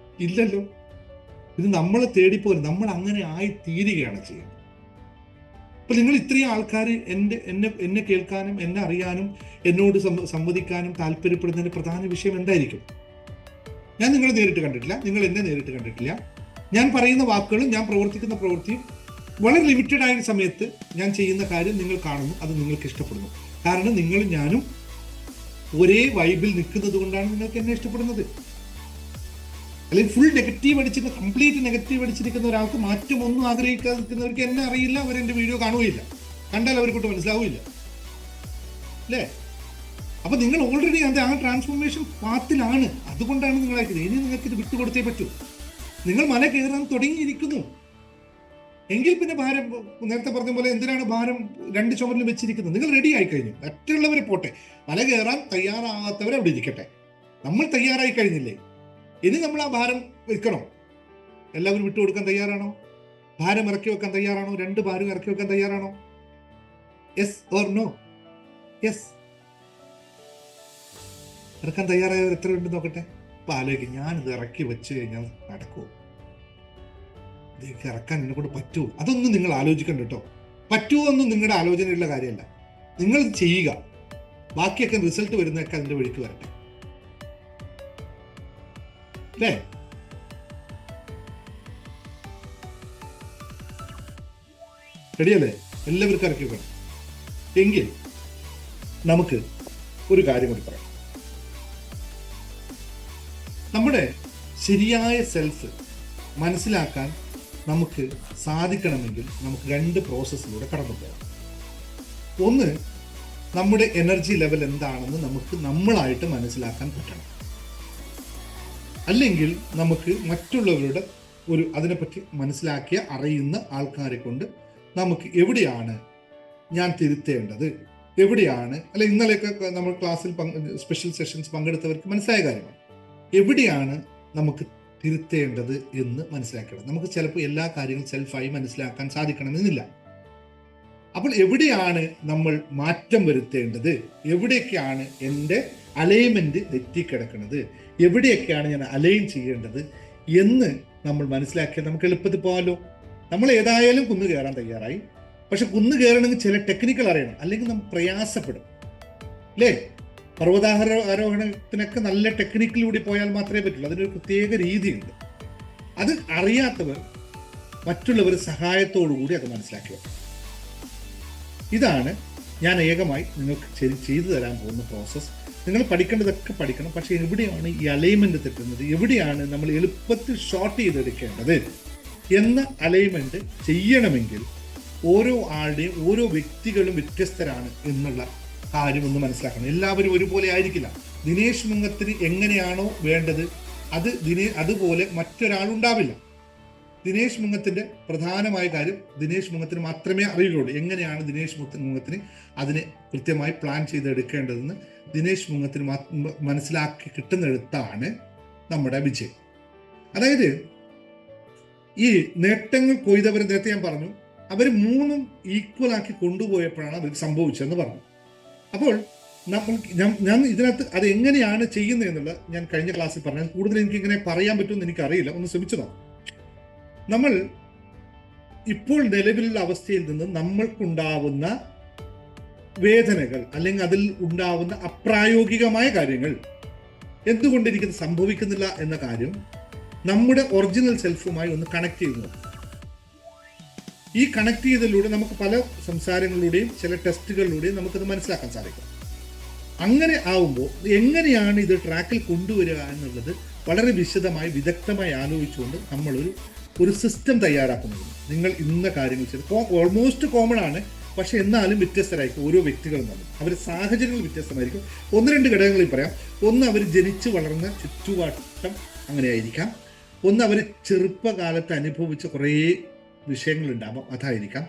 ഇല്ലല്ലോ. ഇത് നമ്മളെ തേടിപ്പോലും നമ്മൾ അങ്ങനെ ആയി തീരുകയാണ് ചെയ്യുന്നത്. അപ്പൊ നിങ്ങൾ ഇത്രയും ആൾക്കാർ എന്നെ കേൾക്കാനും എന്നെ അറിയാനും എന്നോട് സംവദിക്കാനും താല്പര്യപ്പെടുന്നതിന്റെ പ്രധാന വിഷയം എന്തായിരിക്കും? ഞാൻ നിങ്ങളെ നേരിട്ട് കണ്ടിട്ടില്ല, നിങ്ങൾ എന്നെ നേരിട്ട് കണ്ടിട്ടില്ല. ഞാൻ പറയുന്ന വാക്കുകളും ഞാൻ പ്രവർത്തിക്കുന്ന പ്രവൃത്തിയും വളരെ ലിമിറ്റഡ് ആയ സമയത്ത് ഞാൻ ചെയ്യുന്ന കാര്യം നിങ്ങൾ കാണുന്നു, അത് നിങ്ങൾക്ക് ഇഷ്ടപ്പെടുന്നു. കാരണം നിങ്ങളും ഞാനും ഒരേ വൈബിൽ നിൽക്കുന്നത് കൊണ്ടാണ് നിങ്ങൾക്ക് എന്നെ ഇഷ്ടപ്പെടുന്നത്. അല്ലെങ്കിൽ ഫുൾ നെഗറ്റീവ് അടിച്ചിട്ട് കംപ്ലീറ്റ് നെഗറ്റീവ് അടിച്ചിരിക്കുന്ന ഒരാൾക്ക് മാറ്റം ഒന്നും ആഗ്രഹിക്കാതെ നിൽക്കുന്നവർക്ക് എന്നെ അറിയില്ല, അവരെന്റെ വീഡിയോ കാണുകയില്ല, കണ്ടാൽ അവർക്കൊട്ട് മനസ്സിലാവില്ല, അല്ലേ? അപ്പൊ നിങ്ങൾ ഓൾറെഡി ആ ട്രാൻസ്ഫോർമേഷൻ പാത്തിലാണ്. അതുകൊണ്ടാണ് നിങ്ങൾ അയക്കുന്നത്. ഇനി നിങ്ങൾക്ക് ഇത് വിട്ടുകൊടുത്തേ പറ്റൂ. നിങ്ങൾ മല കയറാൻ തുടങ്ങിയിരിക്കുന്നു എങ്കിൽ പിന്നെ ഭാരം, നേരത്തെ പറഞ്ഞ പോലെ എന്തിനാണ് ഭാരം 2 ചുമരിൽ വെച്ചിരിക്കുന്നത്? നിങ്ങൾ റെഡി ആയി കഴിഞ്ഞു. മറ്റുള്ളവരെ പോട്ടെ, മല കയറാൻ തയ്യാറാകാത്തവരെ അവിടെ ഇരിക്കട്ടെ. നമ്മൾ തയ്യാറായി കഴിഞ്ഞില്ലേ? ഇനി നമ്മൾ ആ ഭാരം വെക്കണം. എല്ലാവരും വിട്ടുകൊടുക്കാൻ തയ്യാറാണോ? ഭാരം ഇറക്കി വെക്കാൻ തയ്യാറാണോ? 2 ഭാരം ഇറക്കി വെക്കാൻ തയ്യാറാണോ? Yes or no? യെസ്. ഇറക്കാൻ തയ്യാറായവർ എത്ര ഉണ്ട് നോക്കട്ടെ. അപ്പൊ ആലോചിക്കും, ഞാനിത് ഇറക്കി വെച്ച് കഴിഞ്ഞാൽ നടക്കുമോ? ഇതൊക്കെ ഇറക്കാൻ എന്നെ കൊണ്ട് പറ്റുമോ? അതൊന്നും നിങ്ങൾ ആലോചിക്കണ്ട കേട്ടോ. പറ്റുമോ ഒന്നും നിങ്ങളുടെ ആലോചനയുള്ള കാര്യമല്ല. നിങ്ങൾ ഇത് ചെയ്യുക, ബാക്കിയൊക്കെ റിസൾട്ട് വരുന്നതൊക്കെ അതിന്റെ വഴിക്ക് വരട്ടെ, അല്ലേ? റെഡിയല്ലേ? എല്ലാവർക്കും ഇറക്കി വെക്കണം. എങ്കിൽ നമുക്ക് ഒരു കാര്യം കൂടി പറയാം. ശരിയായ സെൽഫ് മനസ്സിലാക്കാൻ നമുക്ക് സാധിക്കണമെങ്കിൽ നമുക്ക് 2 പ്രോസസ്സിലൂടെ കടന്നു പോകാം. ഒന്ന്, നമ്മുടെ എനർജി ലെവൽ എന്താണെന്ന് നമുക്ക് നമ്മളായിട്ട് മനസ്സിലാക്കാൻ പറ്റണം. അല്ലെങ്കിൽ നമുക്ക് മറ്റുള്ളവരുടെ അതിനെപ്പറ്റി മനസ്സിലാക്കിയ അറിയുന്ന ആൾക്കാരെ കൊണ്ട് നമുക്ക് എവിടെയാണ് ഞാൻ തിരുത്തേണ്ടത്, എവിടെയാണ് ഇന്നലെയൊക്കെ നമ്മൾ ക്ലാസ്സിൽ സ്പെഷ്യൽ സെഷൻസ് പങ്കെടുത്തവർക്ക് മനസ്സിലായ കാര്യമാണ്, എവിടെയാണ് നമുക്ക് തിരുത്തേണ്ടത് എന്ന് മനസ്സിലാക്കണം. നമുക്ക് ചിലപ്പോൾ എല്ലാ കാര്യങ്ങളും സെൽഫായി മനസ്സിലാക്കാൻ സാധിക്കണമെന്നില്ല. അപ്പോൾ എവിടെയാണ് നമ്മൾ മാറ്റം വരുത്തേണ്ടത്, എവിടെയൊക്കെയാണ് എൻ്റെ അലൈൻമെന്റ് തെറ്റിക്കിടക്കുന്നത്, എവിടെയൊക്കെയാണ് ഞാൻ അലൈൻ ചെയ്യേണ്ടത് എന്ന് നമ്മൾ മനസ്സിലാക്കിയാൽ നമുക്ക് എളുപ്പത്തിൽ പോകാമല്ലോ. നമ്മൾ ഏതായാലും കുന്ന് കയറാൻ തയ്യാറായി. പക്ഷെ കുന്ന് കയറണമെങ്കിൽ ചില ടെക്നിക്കൽ അറിയണം, അല്ലെങ്കിൽ നമ്മൾ പ്രയാസപ്പെടും അല്ലേ? പർവ്വതാരോഹണത്തിനൊക്കെ നല്ല ടെക്നിക്കിലൂടെ പോയാൽ മാത്രമേ പറ്റുള്ളൂ. അതിനൊരു പ്രത്യേക രീതിയുണ്ട്. അത് അറിയാത്തവർ മറ്റുള്ളവർ സഹായത്തോടുകൂടി അത് മനസ്സിലാക്കി വെക്കണം. ഇതാണ് ഞാൻ ഏകമായി നിങ്ങൾക്ക് ചെയ്തു തരാൻ പോകുന്ന പ്രോസസ്സ്. നിങ്ങൾ പഠിക്കേണ്ടതൊക്കെ പഠിക്കണം. പക്ഷെ എവിടെയാണ് ഈ അലൈൻമെന്റ് തെറ്റുന്നത്, എവിടെയാണ് നമ്മൾ എളുപ്പത്തിൽ ഷോർട്ട് ചെയ്തെടുക്കേണ്ടത് എന്ന അലൈൻമെന്റ് ചെയ്യണമെങ്കിൽ ഓരോ ആളുടെയും ഓരോ വ്യക്തികളും വ്യത്യസ്തരാണ് എന്നുള്ള കാര്യം ഒന്ന് മനസ്സിലാക്കണം. എല്ലാവരും ഒരുപോലെ ആയിരിക്കില്ല. ദിനേശ് മുങ്ങത്തിന് എങ്ങനെയാണോ വേണ്ടത് അതുപോലെ മറ്റൊരാളുണ്ടാവില്ല. ദിനേശ് മുങ്ങത്തിന്റെ പ്രധാനമായ കാര്യം ദിനേശ് മുങ്ങത്തിന് മാത്രമേ അറിയുകയുള്ളൂ. എങ്ങനെയാണ് ദിനേശ് മുങ്ങത്തിന് അതിനെ കൃത്യമായി പ്ലാൻ ചെയ്തെടുക്കേണ്ടതെന്ന് ദിനേശ് മുങ്ങത്തിന് മനസ്സിലാക്കി കിട്ടുന്നിടത്താണ് നമ്മുടെ വിജയം. അതായത് ഈ നേട്ടങ്ങൾ കൊയ്തവർ നേരത്തെ ഞാൻ പറഞ്ഞു, അവർ 3 ഈക്വൽ ആക്കി കൊണ്ടുപോയപ്പോഴാണ് അവർക്ക് സംഭവിച്ചതെന്ന് പറഞ്ഞു. അപ്പോൾ ഞാൻ ഇതിനകത്ത് അത് എങ്ങനെയാണ് ചെയ്യുന്നത് എന്നുള്ളത് ഞാൻ കഴിഞ്ഞ ക്ലാസ്സിൽ പറഞ്ഞു. കൂടുതൽ എനിക്ക് ഇങ്ങനെ പറയാൻ പറ്റുമെന്ന് എനിക്കറിയില്ല, ഒന്ന് ശ്രമിച്ചതാണ്. നമ്മൾ ഇപ്പോൾ നിലവിലുള്ള അവസ്ഥയിൽ നിന്ന് നമ്മൾക്കുണ്ടാവുന്ന വേദനകൾ അല്ലെങ്കിൽ അതിൽ ഉണ്ടാവുന്ന അപ്രായോഗികമായ കാര്യങ്ങൾ എന്തുകൊണ്ട് എനിക്കത് സംഭവിക്കുന്നില്ല എന്ന കാര്യം നമ്മുടെ ഒറിജിനൽ സെൽഫുമായി ഒന്ന് കണക്ട് ചെയ്യുന്നു. ഈ കണക്ട് ചെയ്തതിലൂടെ നമുക്ക് പല സംസാരങ്ങളിലൂടെയും ചില ടെസ്റ്റുകളിലൂടെയും നമുക്കത് മനസ്സിലാക്കാൻ സാധിക്കും. അങ്ങനെ ആവുമ്പോൾ എങ്ങനെയാണ് ഇത് ട്രാക്കിൽ കൊണ്ടുവരിക എന്നുള്ളത് വളരെ വിശദമായി വിദഗ്ധമായി ആലോചിച്ചുകൊണ്ട് നമ്മളൊരു സിസ്റ്റം തയ്യാറാക്കുന്നത്. നിങ്ങൾ ഇന്ന കാര്യങ്ങൾ ചെയ്ത് ഓൾമോസ്റ്റ് കോമൺ ആണ്, പക്ഷെ എന്നാലും വ്യത്യസ്തരായിരിക്കും ഓരോ വ്യക്തികളും തമ്മിൽ. അവരുടെ സാഹചര്യങ്ങൾ വ്യത്യസ്തമായിരിക്കും. 1-2 ഘടകങ്ങളിൽ പറയാം. ഒന്ന്, അവർ ജനിച്ചു വളർന്ന ചുറ്റുപാട്ടം അങ്ങനെയായിരിക്കാം. ഒന്ന്, അവർ ചെറുപ്പകാലത്ത് അനുഭവിച്ച കുറേ വിഷയങ്ങളുണ്ടാവാം, അതായിരിക്കാം.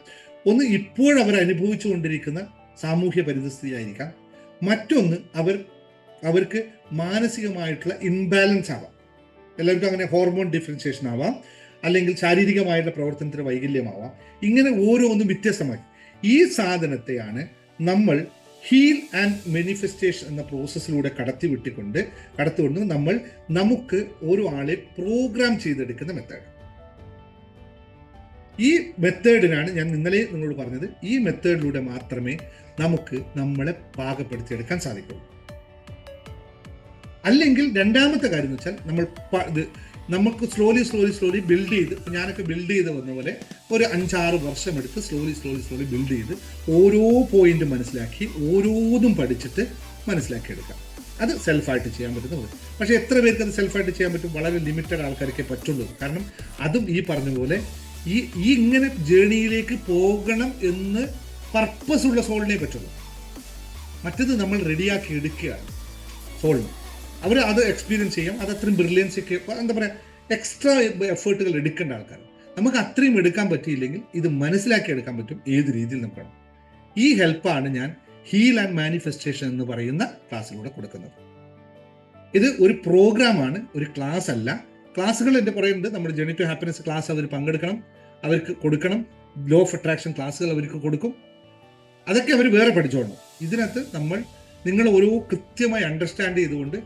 ഒന്ന്, ഇപ്പോഴവർ അനുഭവിച്ചു കൊണ്ടിരിക്കുന്ന സാമൂഹ്യ പരിതസ്ഥിതി ആയിരിക്കാം. മറ്റൊന്ന്, അവർക്ക് മാനസികമായിട്ടുള്ള ഇംബാലൻസ് ആവാം. എല്ലാവർക്കും അങ്ങനെ ഹോർമോൺ ഡിഫറൻഷിയേഷൻ ആവാം, അല്ലെങ്കിൽ ശാരീരികമായിട്ടുള്ള പ്രവർത്തനത്തിന് വൈകല്യമാവാം. ഇങ്ങനെ ഓരോന്നും വ്യത്യസ്തമായി ഈ സാധനത്തെയാണ് നമ്മൾ ഹീൽ ആൻഡ് മാനിഫെസ്റ്റേഷൻ എന്ന പ്രോസസ്സിലൂടെ കടത്തിക്കൊണ്ട് നമുക്ക് ഓരോ ആളെ പ്രോഗ്രാം ചെയ്തെടുക്കുന്ന മെത്തേഡ്. ഈ മെത്തേഡിനാണ് ഞാൻ ഇന്നലെ നിങ്ങളോട് പറഞ്ഞത്. ഈ മെത്തേഡിലൂടെ മാത്രമേ നമുക്ക് നമ്മളെ പാകപ്പെടുത്തിയെടുക്കാൻ സാധിക്കുള്ളൂ. അല്ലെങ്കിൽ രണ്ടാമത്തെ കാര്യം എന്ന് വെച്ചാൽ നമുക്ക് സ്ലോലി ബിൽഡ് ചെയ്ത്, ഞാനൊക്കെ ബിൽഡ് ചെയ്ത് വന്ന പോലെ ഒരു 5-6 വർഷം എടുത്ത് സ്ലോലി ബിൽഡ് ചെയ്ത് ഓരോ പോയിന്റ് മനസ്സിലാക്കി ഓരോന്നും പഠിച്ചിട്ട് മനസ്സിലാക്കിയെടുക്കാം. അത് സെൽഫായിട്ട് ചെയ്യാൻ പറ്റുന്നത്. പക്ഷെ എത്ര പേർക്ക് അത് സെൽഫായിട്ട് ചെയ്യാൻ പറ്റും? വളരെ ലിമിറ്റഡ് ആൾക്കാർക്കേ പറ്റുള്ളൂ. കാരണം അതും ഈ പറഞ്ഞ പോലെ ഈ ഇങ്ങനെ ജേണിയിലേക്ക് പോകണം എന്ന് പർപ്പസുള്ള സോളിനെ പറ്റുള്ളൂ. മറ്റത് നമ്മൾ റെഡിയാക്കി എടുക്കുകയാണ് സോളിന്. അവർ അത് എക്സ്പീരിയൻസ് ചെയ്യാം. അത് അത്രയും ബ്രില്യൻസ് ഒക്കെ എന്താ പറയുക, എക്സ്ട്രാ എഫേർട്ടുകൾ എടുക്കേണ്ട ആൾക്കാർ. നമുക്ക് അത്രയും എടുക്കാൻ പറ്റിയില്ലെങ്കിൽ ഇത് മനസ്സിലാക്കി എടുക്കാൻ പറ്റും ഏത് രീതിയിൽ നമുക്ക് വേണം. ഈ ഹെൽപ്പാണ് ഞാൻ ഹീൽ ആൻഡ് മാനിഫെസ്റ്റേഷൻ എന്ന് പറയുന്ന ക്ലാസ്സിലൂടെ കൊടുക്കുന്നത്. ഇത് ഒരു പ്രോഗ്രാമാണ്, ഒരു ക്ലാസ് അല്ല. ക്ലാസ്സുകൾ എൻ്റെ പറയുന്നത് നമ്മുടെ ജേർണി ടു ഹാപ്പിനെസ് ക്ലാസ് അവർ പങ്കെടുക്കണം, അവർക്ക് കൊടുക്കണം. ലോ ഓഫ് അട്രാക്ഷൻ ക്ലാസ്സുകൾ അവർക്ക് കൊടുക്കും. അതൊക്കെ അവർ വേറെ പഠിച്ചോളണം. ഇതിനകത്ത് നിങ്ങൾ ഓരോ കൃത്യമായി അണ്ടർസ്റ്റാൻഡ് ചെയ്തുകൊണ്ട്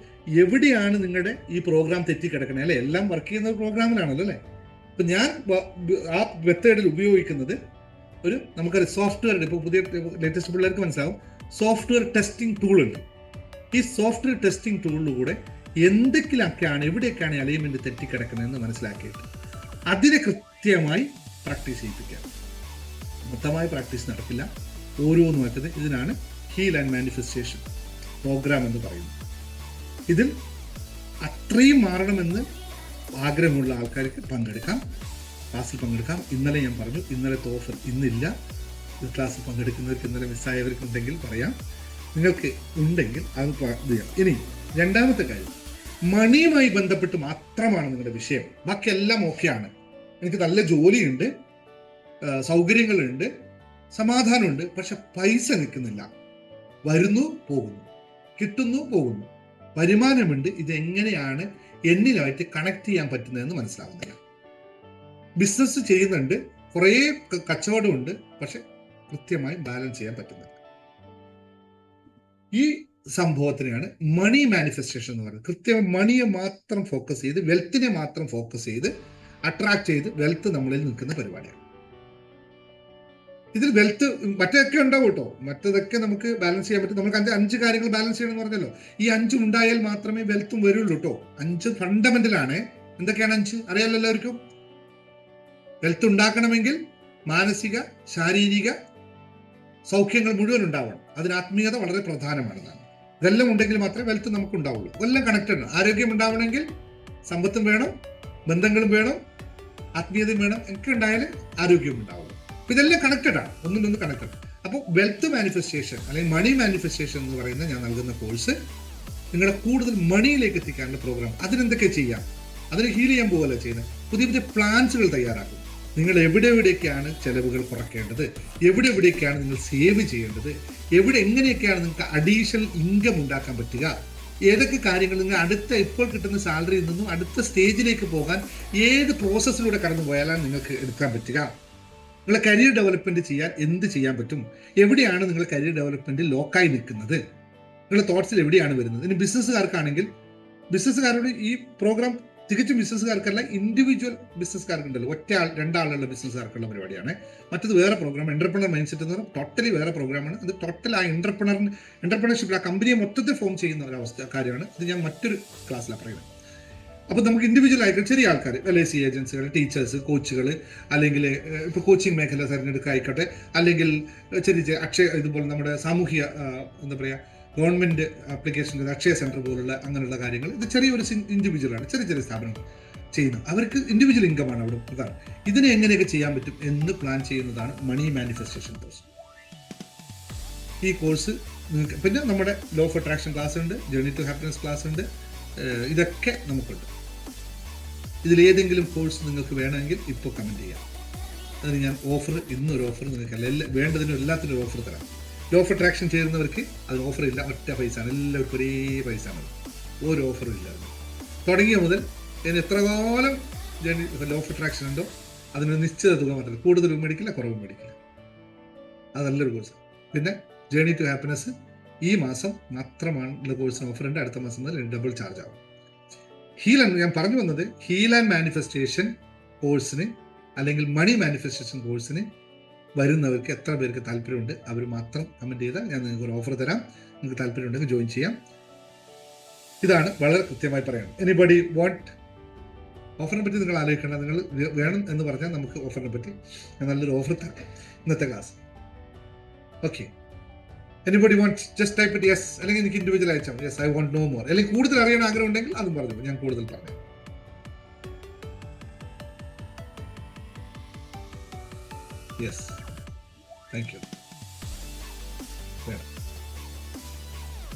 എവിടെയാണ് നിങ്ങളുടെ ഈ പ്രോഗ്രാം തെറ്റിക്കിടക്കണേ, അല്ലേ? എല്ലാം വർക്ക് ചെയ്യുന്ന പ്രോഗ്രാമിലാണല്ലോ, അല്ലേ? ഇപ്പം ഞാൻ ആ മെത്തേഡിൽ ഉപയോഗിക്കുന്നത് നമുക്കൊരു സോഫ്റ്റ്വെയർ, ഇപ്പോൾ പുതിയ ലേറ്റസ്റ്റ് പിള്ളേർക്ക് മനസ്സിലാവും, സോഫ്റ്റ്വെയർ ടെസ്റ്റിംഗ് ടൂൾ ഉണ്ട്. ഈ സോഫ്റ്റ്വെയർ ടെസ്റ്റിംഗ് ടൂളിലൂടെ എന്തൊക്കെയാണ് എവിടെയൊക്കെയാണ് അലൈൻമെന്റ് തെറ്റിക്കിടക്കുന്നതെന്ന് മനസ്സിലാക്കിയിട്ട് അതിനെ കൃത്യമായി പ്രാക്ടീസ് ചെയ്യിപ്പിക്കുക. മൊത്തമായി പ്രാക്ടീസ് നടക്കില്ല, ഓരോന്നും വെച്ചത്. ഇതിനാണ് ഹീൽ ആൻഡ് മാനിഫെസ്റ്റേഷൻ പ്രോഗ്രാം എന്ന് പറയുന്നത്. ഇതിൽ അത്രയും മാറണമെന്ന് ആഗ്രഹമുള്ള ആൾക്കാർക്ക് പങ്കെടുക്കാം, ക്ലാസ്സിൽ പങ്കെടുക്കാം. ഇന്നലെ ഞാൻ പറഞ്ഞു, ഇന്നലത്തെ ഓഫർ ഇന്നില്ല. ക്ലാസ്സിൽ പങ്കെടുക്കുന്നവർക്ക് ഇന്നലെ മിസ്സായവർക്കുണ്ടെങ്കിൽ പറയാം, നിങ്ങൾക്ക് ഉണ്ടെങ്കിൽ അത് ഇത് ചെയ്യാം. ഇനി രണ്ടാമത്തെ കാര്യം, മണിയുമായി ബന്ധപ്പെട്ട് മാത്രമാണ് നിങ്ങളുടെ വിഷയം, ബാക്കിയെല്ലാം ഓക്കെയാണ്. എനിക്ക് നല്ല ജോലിയുണ്ട്, സൗകര്യങ്ങളുണ്ട്, സമാധാനമുണ്ട്, പക്ഷെ പൈസ നിൽക്കുന്നില്ല. വരുന്നു പോകുന്നു, കിട്ടുന്നു പോകുന്നു, വരുമാനമുണ്ട്, ഇതെങ്ങനെയാണ് എന്നിലായിട്ട് കണക്ട് ചെയ്യാൻ പറ്റുന്നതെന്ന് മനസ്സിലാവുന്നില്ല. ബിസിനസ് ചെയ്യുന്നുണ്ട്, കുറേ കച്ചവടമുണ്ട്, പക്ഷെ കൃത്യമായി ബാലൻസ് ചെയ്യാൻ പറ്റുന്നില്ല. ഈ സംഭവത്തിനെയാണ് മണി മാനിഫെസ്റ്റേഷൻ എന്ന് പറയുന്നത്. കൃത്യമായി മണിയെ മാത്രം ഫോക്കസ് ചെയ്ത്, വെൽത്തിനെ മാത്രം ഫോക്കസ് ചെയ്ത് അട്രാക്ട് ചെയ്ത് വെൽത്ത് നമ്മളിൽ നിൽക്കുന്ന പരിപാടിയാണ്. ഇതിൽ വെൽത്ത് മറ്റൊക്കെ ഉണ്ടാവും കേട്ടോ, മറ്റതൊക്കെ നമുക്ക് ബാലൻസ് ചെയ്യാൻ പറ്റും. നമുക്ക് 5 കാര്യങ്ങൾ ബാലൻസ് ചെയ്യണം എന്ന് പറഞ്ഞല്ലോ. ഈ 5 ഉണ്ടായാൽ മാത്രമേ വെൽത്തും വരുള്ളൂ കേട്ടോ. 5 ഫണ്ടമെന്റലാണ്. എന്തൊക്കെയാണ് 5 അറിയാലോ എല്ലാവർക്കും. വെൽത്ത് ഉണ്ടാക്കണമെങ്കിൽ മാനസിക, ശാരീരിക സൗഖ്യങ്ങൾ മുഴുവൻ ഉണ്ടാവണം. അതിന് ആത്മീയത വളരെ പ്രധാനമാണ്. ഇതെല്ലാം ഉണ്ടെങ്കിൽ മാത്രമേ വെൽത്ത് നമുക്ക് ഉണ്ടാവുള്ളൂ. എല്ലാം കണക്റ്റഡ് ആണ്. ആരോഗ്യം ഉണ്ടാവണമെങ്കിൽ സമ്പത്തും വേണം, ബന്ധങ്ങളും വേണം, ആത്മീയതയും വേണം. ഒക്കെ ഉണ്ടായാൽ ആരോഗ്യം ഉണ്ടാവുള്ളൂ. അപ്പൊ ഇതെല്ലാം കണക്റ്റഡ് ആണ്, ഒന്നിനൊന്ന് കണക്റ്റഡ്. അപ്പോൾ വെൽത്ത് മാനിഫെസ്റ്റേഷൻ അല്ലെങ്കിൽ മണി മാനിഫെസ്റ്റേഷൻ എന്ന് പറയുന്ന ഞാൻ നൽകുന്ന കോഴ്സ് നിങ്ങളെ കൂടുതൽ മണിയിലേക്ക് എത്തിക്കാനുള്ള പ്രോഗ്രാം. അതിനെന്തൊക്കെ ചെയ്യാം, അതിന് ഹീൽ ചെയ്യാൻ പോകല്ല ചെയ്യുന്നത്. പുതിയ പുതിയ പ്ലാൻസുകൾ തയ്യാറാക്കും. നിങ്ങൾ എവിടെയൊക്കെയാണ് ചെലവുകൾ കുറയ്ക്കേണ്ടത്, എവിടെയൊക്കെയാണ് നിങ്ങൾ സേവ് ചെയ്യേണ്ടത്, എങ്ങനെയൊക്കെയാണ് നിങ്ങൾക്ക് അഡീഷണൽ ഇൻകം ഉണ്ടാക്കാൻ പറ്റുക, ഏതൊക്കെ കാര്യങ്ങൾ നിങ്ങൾ അടുത്ത ഇപ്പോൾ കിട്ടുന്ന സാലറിയിൽ നിന്നും അടുത്ത സ്റ്റേജിലേക്ക് പോകാൻ ഏത് പ്രോസസ്സിലൂടെ കടന്നു പോയാലാണ് നിങ്ങൾക്ക് എടുക്കാൻ പറ്റുക, നിങ്ങളെ കരിയർ ഡെവലപ്മെന്റ് ചെയ്യാൻ എന്ത് ചെയ്യാൻ പറ്റും, എവിടെയാണ് നിങ്ങൾ കരിയർ ഡെവലപ്മെന്റ് ലോക്കായി നിൽക്കുന്നത്, നിങ്ങളുടെ തോട്ട്സിൽ എവിടെയാണ് വരുന്നത്. ഇനി ബിസിനസ്സുകാർക്കാണെങ്കിൽ ബിസിനസ്സുകാരോട് ഈ പ്രോഗ്രാം തികച്ചും ബിസിനസ്സുകാർക്കല്ല, ഇൻഡിവിജ്വൽ ബിസിനസ്സുകാർക്കുണ്ടല്ലോ, ഒറ്റയാൾ 2 ആളുള്ള ബിസിനസ്സുകാർക്കുള്ള പരിപാടിയാണ്. മറ്റത് വേറെ പ്രോഗ്രാം, എന്റർപ്രണർ മൈൻഡ് സെറ്റ് എന്ന് പറഞ്ഞാൽ ടോട്ടലി വേറെ പ്രോഗ്രാമാണ്. അത് ടോട്ടൽ ആ എന്റർപ്രണർഷിപ്പ്, ആ കമ്പനിയെ മൊത്തത്തിൽ ഫോം ചെയ്യുന്ന ഒരു കാര്യമാണ്. ഇത് ഞാൻ മറ്റൊരു ക്ലാസ്സിലാണ് പറയുന്നത്. അപ്പോൾ നമുക്ക് ഇൻഡിവിജ്വൽ ആയിട്ട് ചെറിയ ആൾക്കാർ, LIC ഏജൻസികൾ, ടീച്ചേഴ്സ്, കോച്ചുകൾ, അല്ലെങ്കിൽ ഇപ്പോൾ കോച്ചിങ് മേഖല തിരഞ്ഞെടുക്കുക ആയിക്കോട്ടെ, അല്ലെങ്കിൽ ചെറിയ അക്ഷയ ഇതുപോലെ നമ്മുടെ സാമൂഹിക എന്താ പറയുക ഗവൺമെന്റ് ആപ്ലിക്കേഷൻ അക്ഷയ സെന്റർ പോലുള്ള അങ്ങനെയുള്ള കാര്യങ്ങൾ. ഇത് ചെറിയൊരു ഇൻഡിവിജ്വലാണ്, ചെറിയ സ്ഥാപനങ്ങൾ ചെയ്യുന്നത്. അവർക്ക് ഇൻഡിവിജ്വൽ ഇൻകമാണ് അവിടെ പ്രധാനം. ഇതിനെ എങ്ങനെയൊക്കെ ചെയ്യാൻ പറ്റും എന്ന് പ്ലാൻ ചെയ്യുന്നതാണ് മണി മാനിഫെസ്റ്റേഷൻ കോഴ്സ്. ഈ കോഴ്സ് നിങ്ങൾക്ക് പിന്നെ നമ്മുടെ ലോ ഓഫ് അട്രാക്ഷൻ ക്ലാസ് ഉണ്ട്, ജേർണി ടു ഹാപ്പിനെസ് ക്ലാസ് ഉണ്ട്. ഇതൊക്കെ നമുക്കുണ്ട്. ഇതിലേതെങ്കിലും കോഴ്സ് നിങ്ങൾക്ക് വേണമെങ്കിൽ ഇപ്പോൾ കമൻറ്റ് ചെയ്യാം. അതിന് ഞാൻ ഓഫർ, ഇന്നൊരു ഓഫർ നിങ്ങൾക്ക് വേണ്ടതിനും എല്ലാത്തിനും ഒരു ഓഫർ തരാം. ലോ ഓഫ് അട്രാക്ഷൻ ചേരുന്നവർക്ക് അതിന് ഓഫർ ഇല്ല, ഒറ്റ പൈസയാണ്, എല്ലാവർക്കും ഒരേ പൈസയാണ്, ഒരു ഓഫറും ഇല്ല. തുടങ്ങിയ മുതൽ ഇതിന് എത്ര കാലം ലോ ഓഫ് അട്രാക്ഷൻ ഉണ്ടോ അതിന് നിശ്ചിത തുക മാത്രമേ, കൂടുതലും മേടിക്കില്ല, കുറവും മേടിക്കില്ല. അത് നല്ലൊരു കോഴ്സ്. പിന്നെ ജേർണി ടു ഹാപ്പിനെസ് ഈ മാസം മാത്രമാണ് കോഴ്സിന് ഓഫർ ഉണ്ട്. അടുത്ത മാസം മുതൽ ഡബിൾ ചാർജ് ആവും. ഞാൻ പറഞ്ഞു വന്നത് ഹീൽ ആൻഡ് മാനിഫെസ്റ്റേഷൻ കോഴ്സിന് അല്ലെങ്കിൽ മണി മാനിഫെസ്റ്റേഷൻ കോഴ്സിന് വരുന്നവർക്ക് എത്ര പേർക്ക് താല്പര്യമുണ്ട് അവർ മാത്രം കമൻറ്റ് ചെയ്താൽ ഞാൻ നിങ്ങൾക്ക് ഒരു ഓഫർ തരാം. നിങ്ങൾക്ക് താല്പര്യം ഉണ്ടെങ്കിൽ ജോയിൻ ചെയ്യാം. ഇതാണ് വളരെ കൃത്യമായി പറയുന്നത്. എനിബഡി വാണ്ട് ഓഫറിനെ പറ്റി നിങ്ങൾ ആലോചിക്കേണ്ട, നിങ്ങൾ വേണം എന്ന് പറഞ്ഞാൽ നമുക്ക് ഓഫറിനെ പറ്റി ഞാൻ നല്ലൊരു ഓഫർ തരാം ഇന്നത്തെ class. Okay, anybody want just type it yes, അല്ലെങ്കിൽ എനിക്ക് ഇൻഡിവിജ്വൽ അയച്ചാൽ yes I want no more, അല്ലെങ്കിൽ കൂടുതൽ അറിയാൻ ആഗ്രഹം ഉണ്ടെങ്കിൽ അതും പറഞ്ഞു, ഞാൻ കൂടുതൽ പറഞ്ഞു. Yes, thank you.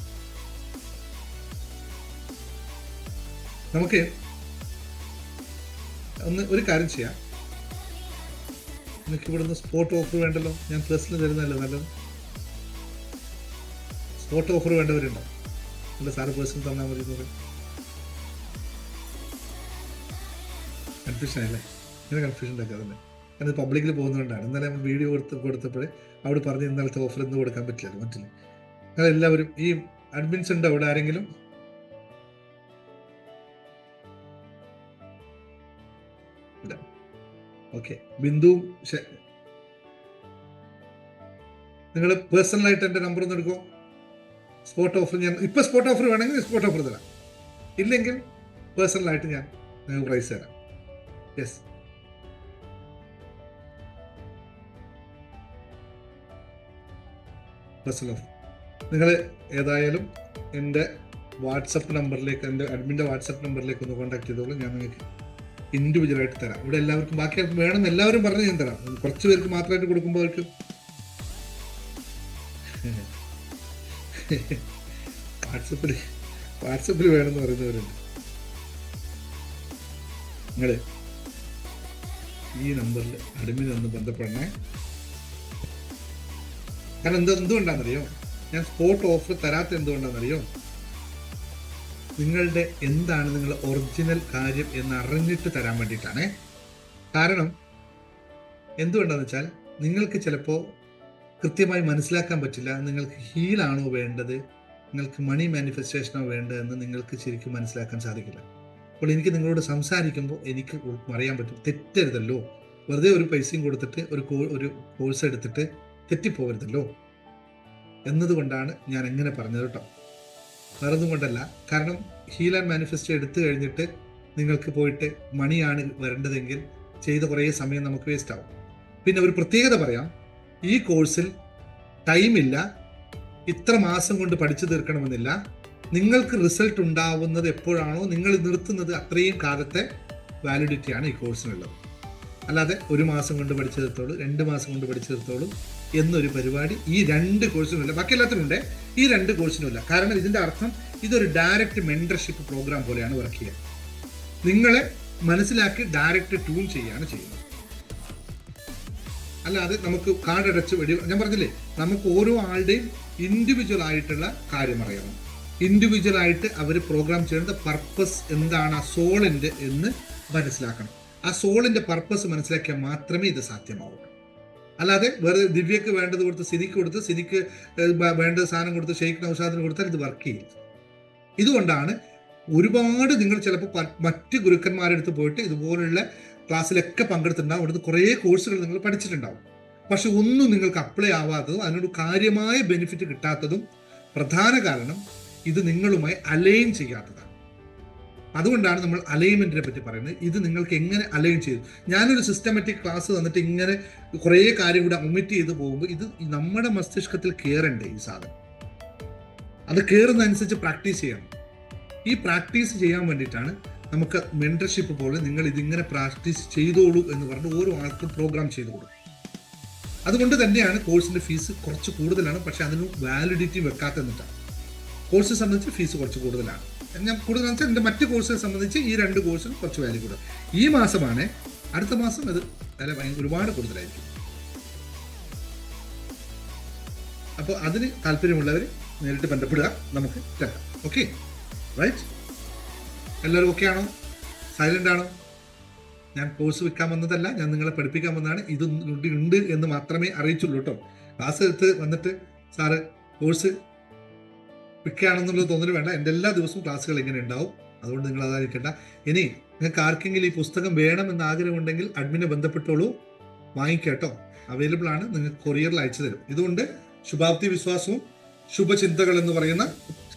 നമുക്ക് ഒരു കാര്യം ചെയ്യാം. എനിക്ക് ഇവിടുന്ന് സ്പോട്ട് ഓഫർ വേണ്ടല്ലോ, ഞാൻ പ്ലസിന് തരുന്നതല്ലോ നല്ലത്. സ്പോട്ട് ഓഫർ വേണ്ടവരുണ്ടോ? അല്ല സാറ് പേഴ്സണൽ തന്നാൽ മതി എന്ന് പറയും. കൺഫ്യൂഷൻ ആയില്ലേ? ഇങ്ങനെ കൺഫ്യൂഷൻ ഉണ്ടാക്കാതല്ലേ? അത് പബ്ലിക്കിൽ പോകുന്നതുകൊണ്ടാണ്. ഇന്നലെ നമ്മൾ വീഡിയോ കൊടുത്തപ്പോൾ അവിടെ പറഞ്ഞ് ഇന്നലത്തെ ഓഫർ ഒന്നും കൊടുക്കാൻ പറ്റില്ലല്ലോ, മറ്റില്ല. നിങ്ങൾ എല്ലാവരും ഈ അഡ്മിൻസ് ഉണ്ടോ അവിടെ ആരെങ്കിലും? ഇല്ല. ഓക്കെ, ബിന്ദു നിങ്ങൾ പേഴ്സണലായിട്ട് എൻ്റെ നമ്പർ ഒന്ന് എടുക്കുമോ? സ്പോട്ട് ഓഫർ ഞാൻ ഇപ്പം സ്പോട്ട് ഓഫർ വേണമെങ്കിൽ സ്പോട്ട് ഓഫർ തരാം, ഇല്ലെങ്കിൽ പേഴ്സണലായിട്ട് ഞാൻ നിങ്ങൾക്ക് പ്രൈസ് തരാം. Yes, personal offer. നിങ്ങൾ ഏതായാലും എൻ്റെ വാട്സപ്പ് നമ്പറിലേക്ക്, എൻ്റെ അഡ്മിൻ്റെ വാട്സപ്പ് നമ്പറിലേക്ക് ഒന്ന് കോൺടാക്ട് ചെയ്തോളൂ. ഞാൻ നിങ്ങൾക്ക് ഇൻഡിവിജ്വലായിട്ട് തരാം. ഇവിടെ എല്ലാവർക്കും ബാക്കി ആർക്കും വേണം എല്ലാവരും പറഞ്ഞ് ഞാൻ തരാം. കുറച്ച് പേർക്ക് മാത്രമായിട്ട് കൊടുക്കുമ്പോൾ അവർക്ക് വാട്സപ്പിൽ വേണമെന്ന് പറയുന്നവരുണ്ട്. നിങ്ങൾ ഈ നമ്പറിൽ അഡ്മിൻ ഒന്ന് ബന്ധപ്പെടണേ. കാരണം എന്തുകൊണ്ടാണെന്നറിയോ, ഞാൻ സ്പോട്ട് ഓഫർ തരാത്ത എന്തുകൊണ്ടാണെന്നറിയോ, നിങ്ങളുടെ എന്താണ് നിങ്ങളുടെ ഒറിജിനൽ കാര്യം എന്ന് അറിഞ്ഞിട്ട് തരാൻ വേണ്ടിയിട്ടാണ്. കാരണം എന്തുകൊണ്ടാണെന്ന് വെച്ചാൽ നിങ്ങൾക്ക് ചിലപ്പോൾ കൃത്യമായി മനസ്സിലാക്കാൻ പറ്റില്ല നിങ്ങൾക്ക് ഹീലാണോ വേണ്ടത്, നിങ്ങൾക്ക് മണി മാനിഫെസ്റ്റേഷനോ വേണ്ടതെന്ന് നിങ്ങൾക്ക് ശരിക്കും മനസ്സിലാക്കാൻ സാധിക്കില്ല. അപ്പോൾ എനിക്ക് നിങ്ങളോട് സംസാരിക്കുമ്പോൾ എനിക്ക് അറിയാൻ പറ്റും, തെറ്റരുതല്ലോ, വെറുതെ ഒരു പൈസയും കൊടുത്തിട്ട് ഒരു കോഴ്സ് എടുത്തിട്ട് തെറ്റിപ്പോകരുതല്ലോ എന്നതുകൊണ്ടാണ് ഞാൻ എങ്ങനെ പറഞ്ഞത് കേട്ടോ. വേറൊന്നും കൊണ്ടല്ല. കാരണം ഹീൽ ആൻഡ് മാനിഫെസ്റ്റോ എടുത്തു കഴിഞ്ഞിട്ട് നിങ്ങൾക്ക് പോയിട്ട് മണിയാണ് വരേണ്ടതെങ്കിൽ ചെയ്ത കുറേ സമയം നമുക്ക് വേസ്റ്റ് ആവും. പിന്നെ ഒരു പ്രത്യേകത പറയാം, ഈ കോഴ്സിൽ ടൈമില്ല, ഇത്ര മാസം കൊണ്ട് പഠിച്ചു തീർക്കണമെന്നില്ല. നിങ്ങൾക്ക് റിസൾട്ട് ഉണ്ടാവുന്നത് എപ്പോഴാണോ നിങ്ങൾ നിർത്തുന്നത് അത്രയും കാലത്തെ വാലിഡിറ്റിയാണ് ഈ കോഴ്സിനുള്ളത്. അല്ലാതെ 1 മാസം കൊണ്ട് പഠിച്ചു തീർത്തോളൂ, 2 മാസം കൊണ്ട് പഠിച്ചു തീർത്തോളൂ എന്നൊരു പരിപാടി ഈ 2 കോഴ്സിനുമില്ല. ബാക്കി എല്ലാത്തിനുണ്ട്, ഈ 2 കോഴ്സിനുമില്ല. കാരണം ഇതിൻ്റെ അർത്ഥം ഇതൊരു ഡയറക്റ്റ് മെൻറ്റർഷിപ്പ് പ്രോഗ്രാം പോലെയാണ് വർക്ക് ചെയ്യുക. നിങ്ങളെ മനസ്സിലാക്കി ഡയറക്റ്റ് ട്യൂൺ ചെയ്യാണ് ചെയ്യുന്നത്. അല്ലാതെ നമുക്ക് കാർഡടച്ച് ഞാൻ പറഞ്ഞില്ലേ, നമുക്ക് ഓരോ ആളുടെയും ഇൻഡിവിജ്വൽ ആയിട്ടുള്ള കാര്യം അറിയണം. ഇൻഡിവിജ്വൽ ആയിട്ട് അവർ പ്രോഗ്രാം ചെയ്യുന്ന പർപ്പസ് എന്താണ്, ആ സോളിൻ്റെ എന്ന് മനസ്സിലാക്കണം. ആ സോളിൻ്റെ പർപ്പസ് മനസ്സിലാക്കിയാൽ മാത്രമേ ഇത് സാധ്യമാവൂ. അല്ലാതെ വെറുതെ ദിവ്യക്ക് വേണ്ടത് കൊടുത്ത് സിനിക്ക് വേണ്ട സാധനം കൊടുത്ത് ഷെയ്ഖ് നൗഷാദിന് കൊടുത്താൽ ഇത് വർക്ക് ചെയ്യില്ല. ഇതുകൊണ്ടാണ് ഒരുപാട് നിങ്ങൾ ചിലപ്പോൾ മറ്റ് ഗുരുക്കന്മാരുടെ അടുത്ത് പോയിട്ട് ഇതുപോലുള്ള ക്ലാസ്സിലൊക്കെ പങ്കെടുത്തിട്ടുണ്ടാവും, അവിടുന്ന് കുറേ കോഴ്സുകൾ നിങ്ങൾ പഠിച്ചിട്ടുണ്ടാവും. പക്ഷെ ഒന്നും നിങ്ങൾക്ക് അപ്ലൈ ആവാത്തതും അതിനോട് കാര്യമായ ബെനിഫിറ്റ് കിട്ടാത്തതും പ്രധാന കാരണം ഇത് നിങ്ങളുമായി അലൈൻ ചെയ്യാത്തതാണ്. അതുകൊണ്ടാണ് നമ്മൾ അലൈൻമെന്റിനെ പറ്റി പറയുന്നത്. ഇത് നിങ്ങൾക്ക് എങ്ങനെ അലൈൻ ചെയ്തു, ഞാനൊരു സിസ്റ്റമാറ്റിക് ക്ലാസ് തന്നിട്ട് ഇങ്ങനെ കുറേ കാര്യം കൂടെ ഒമിറ്റ് ചെയ്ത് പോകുമ്പോൾ ഇത് നമ്മുടെ മസ്തിഷ്കത്തിൽ കയറണ്ടേ ഈ സാധനം. അത് കയറുന്നതനുസരിച്ച് പ്രാക്ടീസ് ചെയ്യണം. ഈ പ്രാക്ടീസ് ചെയ്യാൻ വേണ്ടിയിട്ടാണ് നമുക്ക് മെൻറ്റർഷിപ്പ് പോലെ നിങ്ങൾ ഇതിങ്ങനെ പ്രാക്ടീസ് ചെയ്തോളൂ എന്ന് പറഞ്ഞ് ഓരോ ആൾക്കും പ്രോഗ്രാം ചെയ്തു കൊടുക്കും. അതുകൊണ്ട് തന്നെയാണ് കോഴ്സിൻ്റെ ഫീസ് കുറച്ച് കൂടുതലാണ്, പക്ഷെ അതിന് വാലിഡിറ്റി വെക്കാത്ത എന്നിട്ടാണ്. കോഴ്സിനെ സംബന്ധിച്ച് ഫീസ് കുറച്ച് കൂടുതലാണ്. ഞാൻ കൂടുതൽ വെച്ചാൽ എൻ്റെ മറ്റ് കോഴ്സിനെ സംബന്ധിച്ച് ഈ 2 കോഴ്സിന് കുറച്ച് വാല്യൂ കൂടുതൽ. ഈ മാസമാണ്, അടുത്ത മാസം അത് വില ഒരുപാട് കൂടുതലായിരിക്കും. അപ്പോൾ അതിന് താല്പര്യമുള്ളവർ നേരിട്ട് ബന്ധപ്പെടുക, നമുക്ക് കേൾക്കാം. Okay, right? എല്ലാവരും ഓക്കെ ആണോ? സൈലൻ്റ് ആണോ? ഞാൻ കോഴ്സ് വിൽക്കാൻ വന്നതല്ല, ഞാൻ നിങ്ങളെ പഠിപ്പിക്കാൻ വന്നതാണ്. ഇത് ഉണ്ട് എന്ന് മാത്രമേ അറിയിച്ചുള്ളൂ കേട്ടോ. ക്ലാസ് എടുത്ത് വന്നിട്ട് സാറ് കോഴ്സ് വിൽക്കുകയാണെന്നുള്ളത് തോന്നൽ വേണ്ട. എൻ്റെ എല്ലാ ദിവസവും ക്ലാസ്സുകൾ ഇങ്ങനെ ഉണ്ടാവും. അതുകൊണ്ട് നിങ്ങൾ അതായിരിക്കണ്ട. ഇനി നിങ്ങൾക്ക് ആർക്കെങ്കിലും ഈ പുസ്തകം വേണമെന്ന് ആഗ്രഹമുണ്ടെങ്കിൽ അഡ്മിനെ ബന്ധപ്പെട്ടോളൂ, വാങ്ങിക്കേട്ടോ. അവൈലബിൾ ആണ്, നിങ്ങൾക്ക് കൊറിയറിൽ അയച്ചു തരും. ഇതുകൊണ്ട് ശുഭാപ്തി വിശ്വാസവും ശുഭചിന്തകൾ എന്ന് പറയുന്ന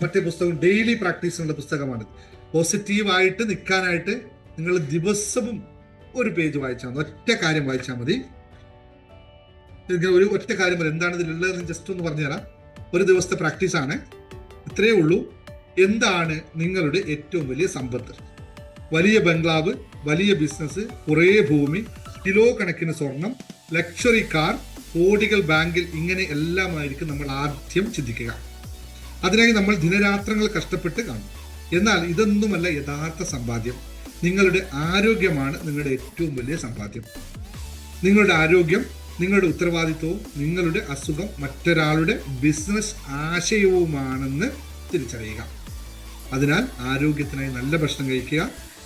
മറ്റേ പുസ്തകം ഡെയിലി പ്രാക്ടീസിനുള്ള പുസ്തകമാണ്. പോസിറ്റീവായിട്ട് നിൽക്കാനായിട്ട് നിങ്ങൾ ദിവസവും ഒരു പേജ് വായിച്ചാൽ മതി, ഒറ്റ കാര്യം വായിച്ചാൽ മതി. ഒരു ഒറ്റ കാര്യം പറയും, എന്താണ് ഇതിലുള്ളതെന്ന് ജസ്റ്റ് ഒന്ന് പറഞ്ഞുതരാം. ഒരു ദിവസത്തെ പ്രാക്ടീസാണ്, ഇത്രയേ ഉള്ളൂ. എന്താണ് നിങ്ങളുടെ ഏറ്റവും വലിയ സമ്പത്ത്? വലിയ ബംഗ്ലാവ്, വലിയ ബിസിനസ്, കുറേ ഭൂമി, കിലോ കണക്കിന് സ്വർണം, ലക്ഷറി കാർ, കോടികൾ ബാങ്കിൽ, ഇങ്ങനെ എല്ലാമായിരിക്കും നമ്മൾ ആദ്യം ചിന്തിക്കുക. അതിനായി നമ്മൾ ദിനരാത്രങ്ങൾ കഷ്ടപ്പെട്ട് കാണും. എന്നാൽ ഇതൊന്നുമല്ല യഥാർത്ഥ സമ്പാദ്യം. നിങ്ങളുടെ ആരോഗ്യമാണ് നിങ്ങളുടെ ഏറ്റവും വലിയ സമ്പാദ്യം. നിങ്ങളുടെ ആരോഗ്യം നിങ്ങളുടെ ഉത്തരവാദിത്വവും നിങ്ങളുടെ അസുഖം മറ്റൊരാളുടെ ബിസിനസ് ആശയവുമാണെന്ന് തിരിച്ചറിയുക. അതിനാൽ ആരോഗ്യത്തിനായി നല്ല ഭക്ഷണം കഴിക്കുക,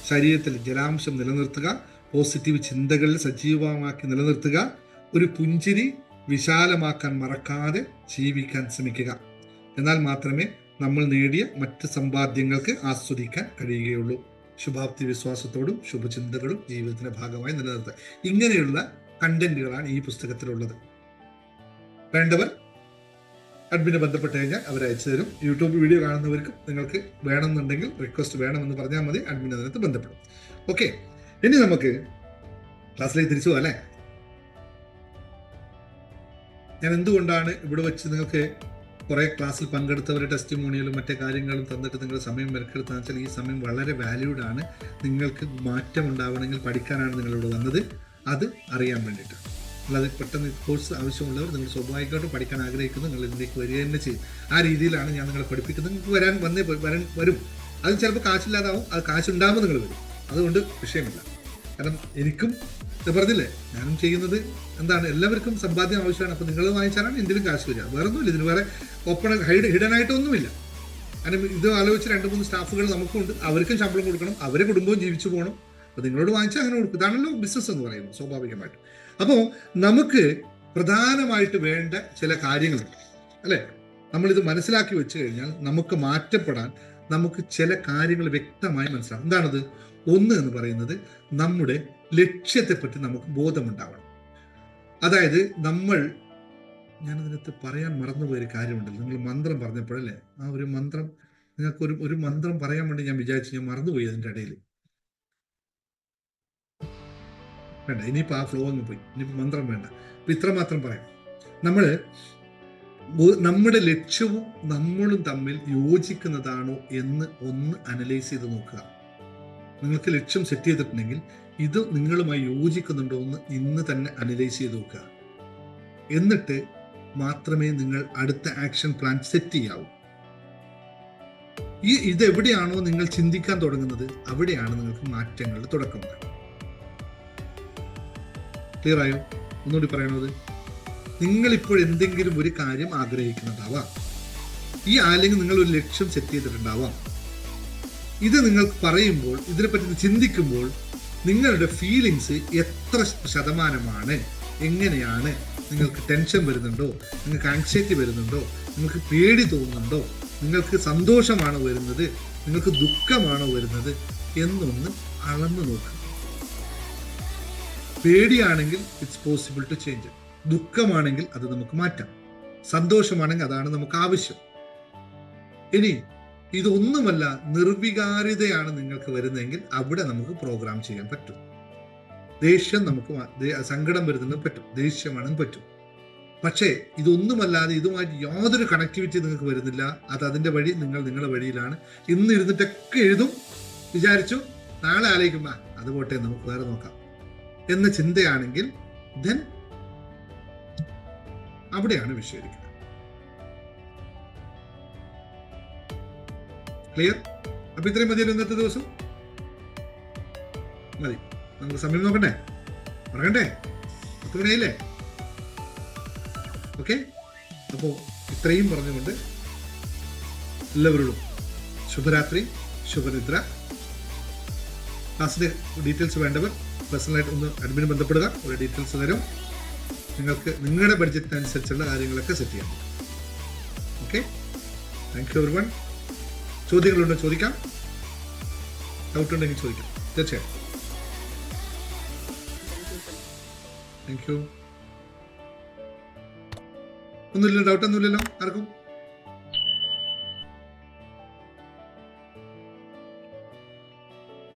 ശരീരത്തിൽ ജലാംശം നിലനിർത്തുക, പോസിറ്റീവ് ചിന്തകളിൽ സജീവമാക്കി നിലനിർത്തുക, ഒരു പുഞ്ചിരി വിശാലമാക്കാൻ മറക്കാതെ ജീവിക്കാൻ ശ്രമിക്കുക. എന്നാൽ മാത്രമേ നമ്മൾ നേടിയ മറ്റ് സമ്പാദ്യങ്ങൾക്ക് ആസ്വദിക്കാൻ കഴിയുകയുള്ളൂ. ശുഭാപ്തി വിശ്വാസത്തോടും ശുഭചിന്തകളും ജീവിതത്തിന്റെ ഭാഗമായി നിലനിർത്തുക. ഇങ്ങനെയുള്ള കണ്ടന്റുകളാണ് ഈ പുസ്തകത്തിലുള്ളത്. വേണ്ടവർ അഡ്മിനെ ബന്ധപ്പെട്ട് കഴിഞ്ഞാൽ അവർ അയച്ചു തരും. യൂട്യൂബ് വീഡിയോ കാണുന്നവർക്കും നിങ്ങൾക്ക് വേണമെന്നുണ്ടെങ്കിൽ റിക്വസ്റ്റ് വേണമെന്ന് പറഞ്ഞാൽ മതി, അഡ്മിൻ അതിനകത്ത് ബന്ധപ്പെടും. ഓക്കെ, ഇനി നമുക്ക് ക്ലാസ്സിലേക്ക് തിരിച്ചു പോകാം അല്ലേ? ഞാൻ എന്തുകൊണ്ടാണ് ഇവിടെ വെച്ച് നിങ്ങൾക്ക് കുറേ ക്ലാസ്സിൽ പങ്കെടുത്തവരുടെ ടെസ്റ്റിമോണിയലും മറ്റേ കാര്യങ്ങളും തന്നിട്ട് നിങ്ങൾ സമയം മെനക്കെടുത്താന്ന് വെച്ചാൽ ഈ സമയം വളരെ വാല്യൂഡ് ആണ്. നിങ്ങൾക്ക് മാറ്റം ഉണ്ടാവണമെങ്കിൽ പഠിക്കാനാണ് നിങ്ങളിവിടെ വന്നത്, അത് അറിയാൻ വേണ്ടിയിട്ടാണ്. അല്ലാതെ പെട്ടെന്ന് കോഴ്സ് ആവശ്യമുള്ളവർ നിങ്ങൾ സ്വാഭാവികമായിട്ടും പഠിക്കാൻ ആഗ്രഹിക്കുന്നു, നിങ്ങൾ ഇതിലേക്ക് വരിക തന്നെ ചെയ്യും. ആ രീതിയിലാണ് ഞാൻ നിങ്ങളെ പഠിപ്പിക്കുന്നത്. നിങ്ങൾക്ക് വരും. അത് ചിലപ്പോൾ കാശില്ലാതാവും, അത് കാശുണ്ടാകുമ്പോൾ നിങ്ങൾ വരും, അതുകൊണ്ട് വിഷയമില്ല. കാരണം എനിക്കും പറഞ്ഞില്ലേ, ഞാനും ചെയ്യുന്നത് എന്താണ്, എല്ലാവർക്കും സമ്പാദ്യം ആവശ്യമാണ്. അപ്പോൾ നിങ്ങൾ വാങ്ങിച്ചാലാണ് എന്തിനും കാശ് വരിക, വേറെ ഒന്നുമില്ല. ഇതിന് വേറെ ഓപ്പൺ ഹിഡനായിട്ടൊന്നുമില്ല. കാരണം ഇത് ആലോചിച്ച് 2-3 സ്റ്റാഫുകൾ നമുക്കുണ്ട്, അവർക്കും ശമ്പളം കൊടുക്കണം, അവരെ കുടുംബവും ജീവിച്ചു പോകണം. അപ്പോൾ നിങ്ങളോട് വാങ്ങിച്ചാൽ അങ്ങനെ കൊടുക്കും. ഇതാണല്ലോ ബിസിനസ് എന്ന് പറയുന്നത് സ്വാഭാവികമായിട്ടും. അപ്പോൾ നമുക്ക് പ്രധാനമായിട്ട് വേണ്ട ചില കാര്യങ്ങളുണ്ട് അല്ലേ. നമ്മളിത് മനസ്സിലാക്കി വെച്ച് കഴിഞ്ഞാൽ നമുക്ക് മാറ്റപ്പെടാൻ നമുക്ക് ചില കാര്യങ്ങൾ വ്യക്തമായി മനസ്സിലാവും. എന്താണത്? ഒന്ന് എന്ന് പറയുന്നത് നമ്മുടെ ലക്ഷ്യത്തെപ്പറ്റി നമുക്ക് ബോധമുണ്ടാവണം. അതായത് ഞാനതിനകത്ത് പറയാൻ മറന്നുപോയൊരു കാര്യമുണ്ടല്ലോ, നിങ്ങൾ മന്ത്രം പറഞ്ഞപ്പോഴല്ലേ, ആ ഒരു മന്ത്രം നിങ്ങൾക്ക് ഒരു മന്ത്രം പറയാൻ വേണ്ടി ഞാൻ വിചാരിച്ചു, ഞാൻ മറന്നുപോയി അതിൻ്റെ ഇടയിൽ. വേണ്ട, ഇനിയിപ്പോൾ ആ ഫ്ലോ അങ്ങ് പോയി, ഇനിയിപ്പോൾ മന്ത്രം വേണ്ട. അപ്പം ഇത്ര മാത്രം പറയാം. നമ്മുടെ ലക്ഷ്യവും നമ്മളും തമ്മിൽ യോജിക്കുന്നതാണോ എന്ന് ഒന്ന് അനലൈസ് ചെയ്ത് നോക്കുക. നിങ്ങൾക്ക് ലക്ഷ്യം സെറ്റ് ചെയ്തിട്ടുണ്ടെങ്കിൽ ഇത് നിങ്ങളുമായി യോജിക്കുന്നുണ്ടോ എന്ന് ഇന്ന് തന്നെ അനലൈസ് ചെയ്ത് നോക്കുക. എന്നിട്ട് മാത്രമേ നിങ്ങൾ അടുത്ത ആക്ഷൻ പ്ലാൻ സെറ്റ് ചെയ്യാവൂ. ഇതെവിടെയാണോ നിങ്ങൾ ചിന്തിക്കാൻ തുടങ്ങുന്നത് അവിടെയാണ് നിങ്ങൾക്ക് മാറ്റങ്ങളുടെ തുടക്കം. ക്ലിയർ ആയോ? ഒന്നുകൂടി പറയണത്, നിങ്ങളിപ്പോൾ എന്തെങ്കിലും ഒരു കാര്യം ആഗ്രഹിക്കുന്നുണ്ടാവാം, അല്ലെങ്കിൽ നിങ്ങൾ ഒരു ലക്ഷ്യം സെറ്റ് ചെയ്തിട്ടുണ്ടാവാം. ഇത് നിങ്ങൾക്ക് പറയുമ്പോൾ, ഇതിനെപ്പറ്റി ചിന്തിക്കുമ്പോൾ നിങ്ങളുടെ ഫീലിങ്സ് എത്ര ശതമാനമാണ്, എങ്ങനെയാണ്, നിങ്ങൾക്ക് ടെൻഷൻ വരുന്നുണ്ടോ, നിങ്ങൾക്ക് ആങ്സൈറ്റി വരുന്നുണ്ടോ, നിങ്ങൾക്ക് പേടി തോന്നുന്നുണ്ടോ, നിങ്ങൾക്ക് സന്തോഷമാണോ വരുന്നത്, നിങ്ങൾക്ക് ദുഃഖമാണോ വരുന്നത് എന്നൊന്ന് അളന്നു നോക്കുക. പേടിയാണെങ്കിൽ ഇറ്റ്സ് പോസിബിൾ ടു ചേഞ്ച്, ദുഃഖമാണെങ്കിൽ അത് നമുക്ക് മാറ്റാം, സന്തോഷമാണെങ്കിൽ അതാണ് നമുക്ക് ആവശ്യം. ഇനി ഇതൊന്നുമല്ല, നിർവികാര്യതയാണ് നിങ്ങൾക്ക് വരുന്നതെങ്കിൽ അവിടെ നമുക്ക് പ്രോഗ്രാം ചെയ്യാൻ പറ്റും. ദേഷ്യം നമുക്ക് സങ്കടം വരുന്നതിന് പറ്റും, ദേഷ്യമാണെന്ന് പറ്റും. പക്ഷേ ഇതൊന്നുമല്ലാതെ ഇതുമായിട്ട് യാതൊരു കണക്ടിവിറ്റി നിങ്ങൾക്ക് വരുന്നില്ല, അത് അതിൻ്റെ വഴി, നിങ്ങൾ നിങ്ങളുടെ വഴിയിലാണ്. ഇന്ന് ഇരുന്നിട്ടൊക്കെ എഴുതും, വിചാരിച്ചു നാളെ ആലോചിക്കുമ്പോൾ അത് പോട്ടെ നമുക്ക് വേറെ നോക്കാം എന്ന ചിന്തയാണെങ്കിൽ ദെൻ അവിടെയാണ് വിഷയം ഇരിക്കുന്നത്. ക്ലിയർ? അപ്പൊ ഇത്രയും മതിയല്ലോ ഇന്നത്തെ ദിവസം. മതി, നമുക്ക് സമയം നോക്കണ്ടേ, പറയണ്ടേ? 10 മണിയായില്ലേ? ഓക്കെ, അപ്പോൾ ഇത്രയും പറഞ്ഞുകൊണ്ട് എല്ലാവരോടും ശുഭരാത്രി, ശുഭനിദ്ര. ക്ലാസ്സിന്റെ ഡീറ്റെയിൽസ് വേണ്ടവർ പേഴ്സണലായിട്ട് ഒന്ന് അഡ്മിന് ബന്ധപ്പെടുക, ഒരു ഡീറ്റെയിൽസ് തരും. നിങ്ങൾക്ക് നിങ്ങളുടെ ബഡ്ജറ്റിനനുസരിച്ചുള്ള കാര്യങ്ങളൊക്കെ സെറ്റ് ചെയ്യാൻ പറ്റും. Okay, thank you everyone. ചോദ്യങ്ങളുണ്ടോ ചോദിക്കാം, ഡൗട്ട് ഉണ്ടെങ്കിൽ ചോദിക്കാം തീർച്ചയായും. Thank you. ഒന്നുമില്ലല്ലോ, ഡൗട്ട് ഒന്നുമില്ലല്ലോ ആർക്കും?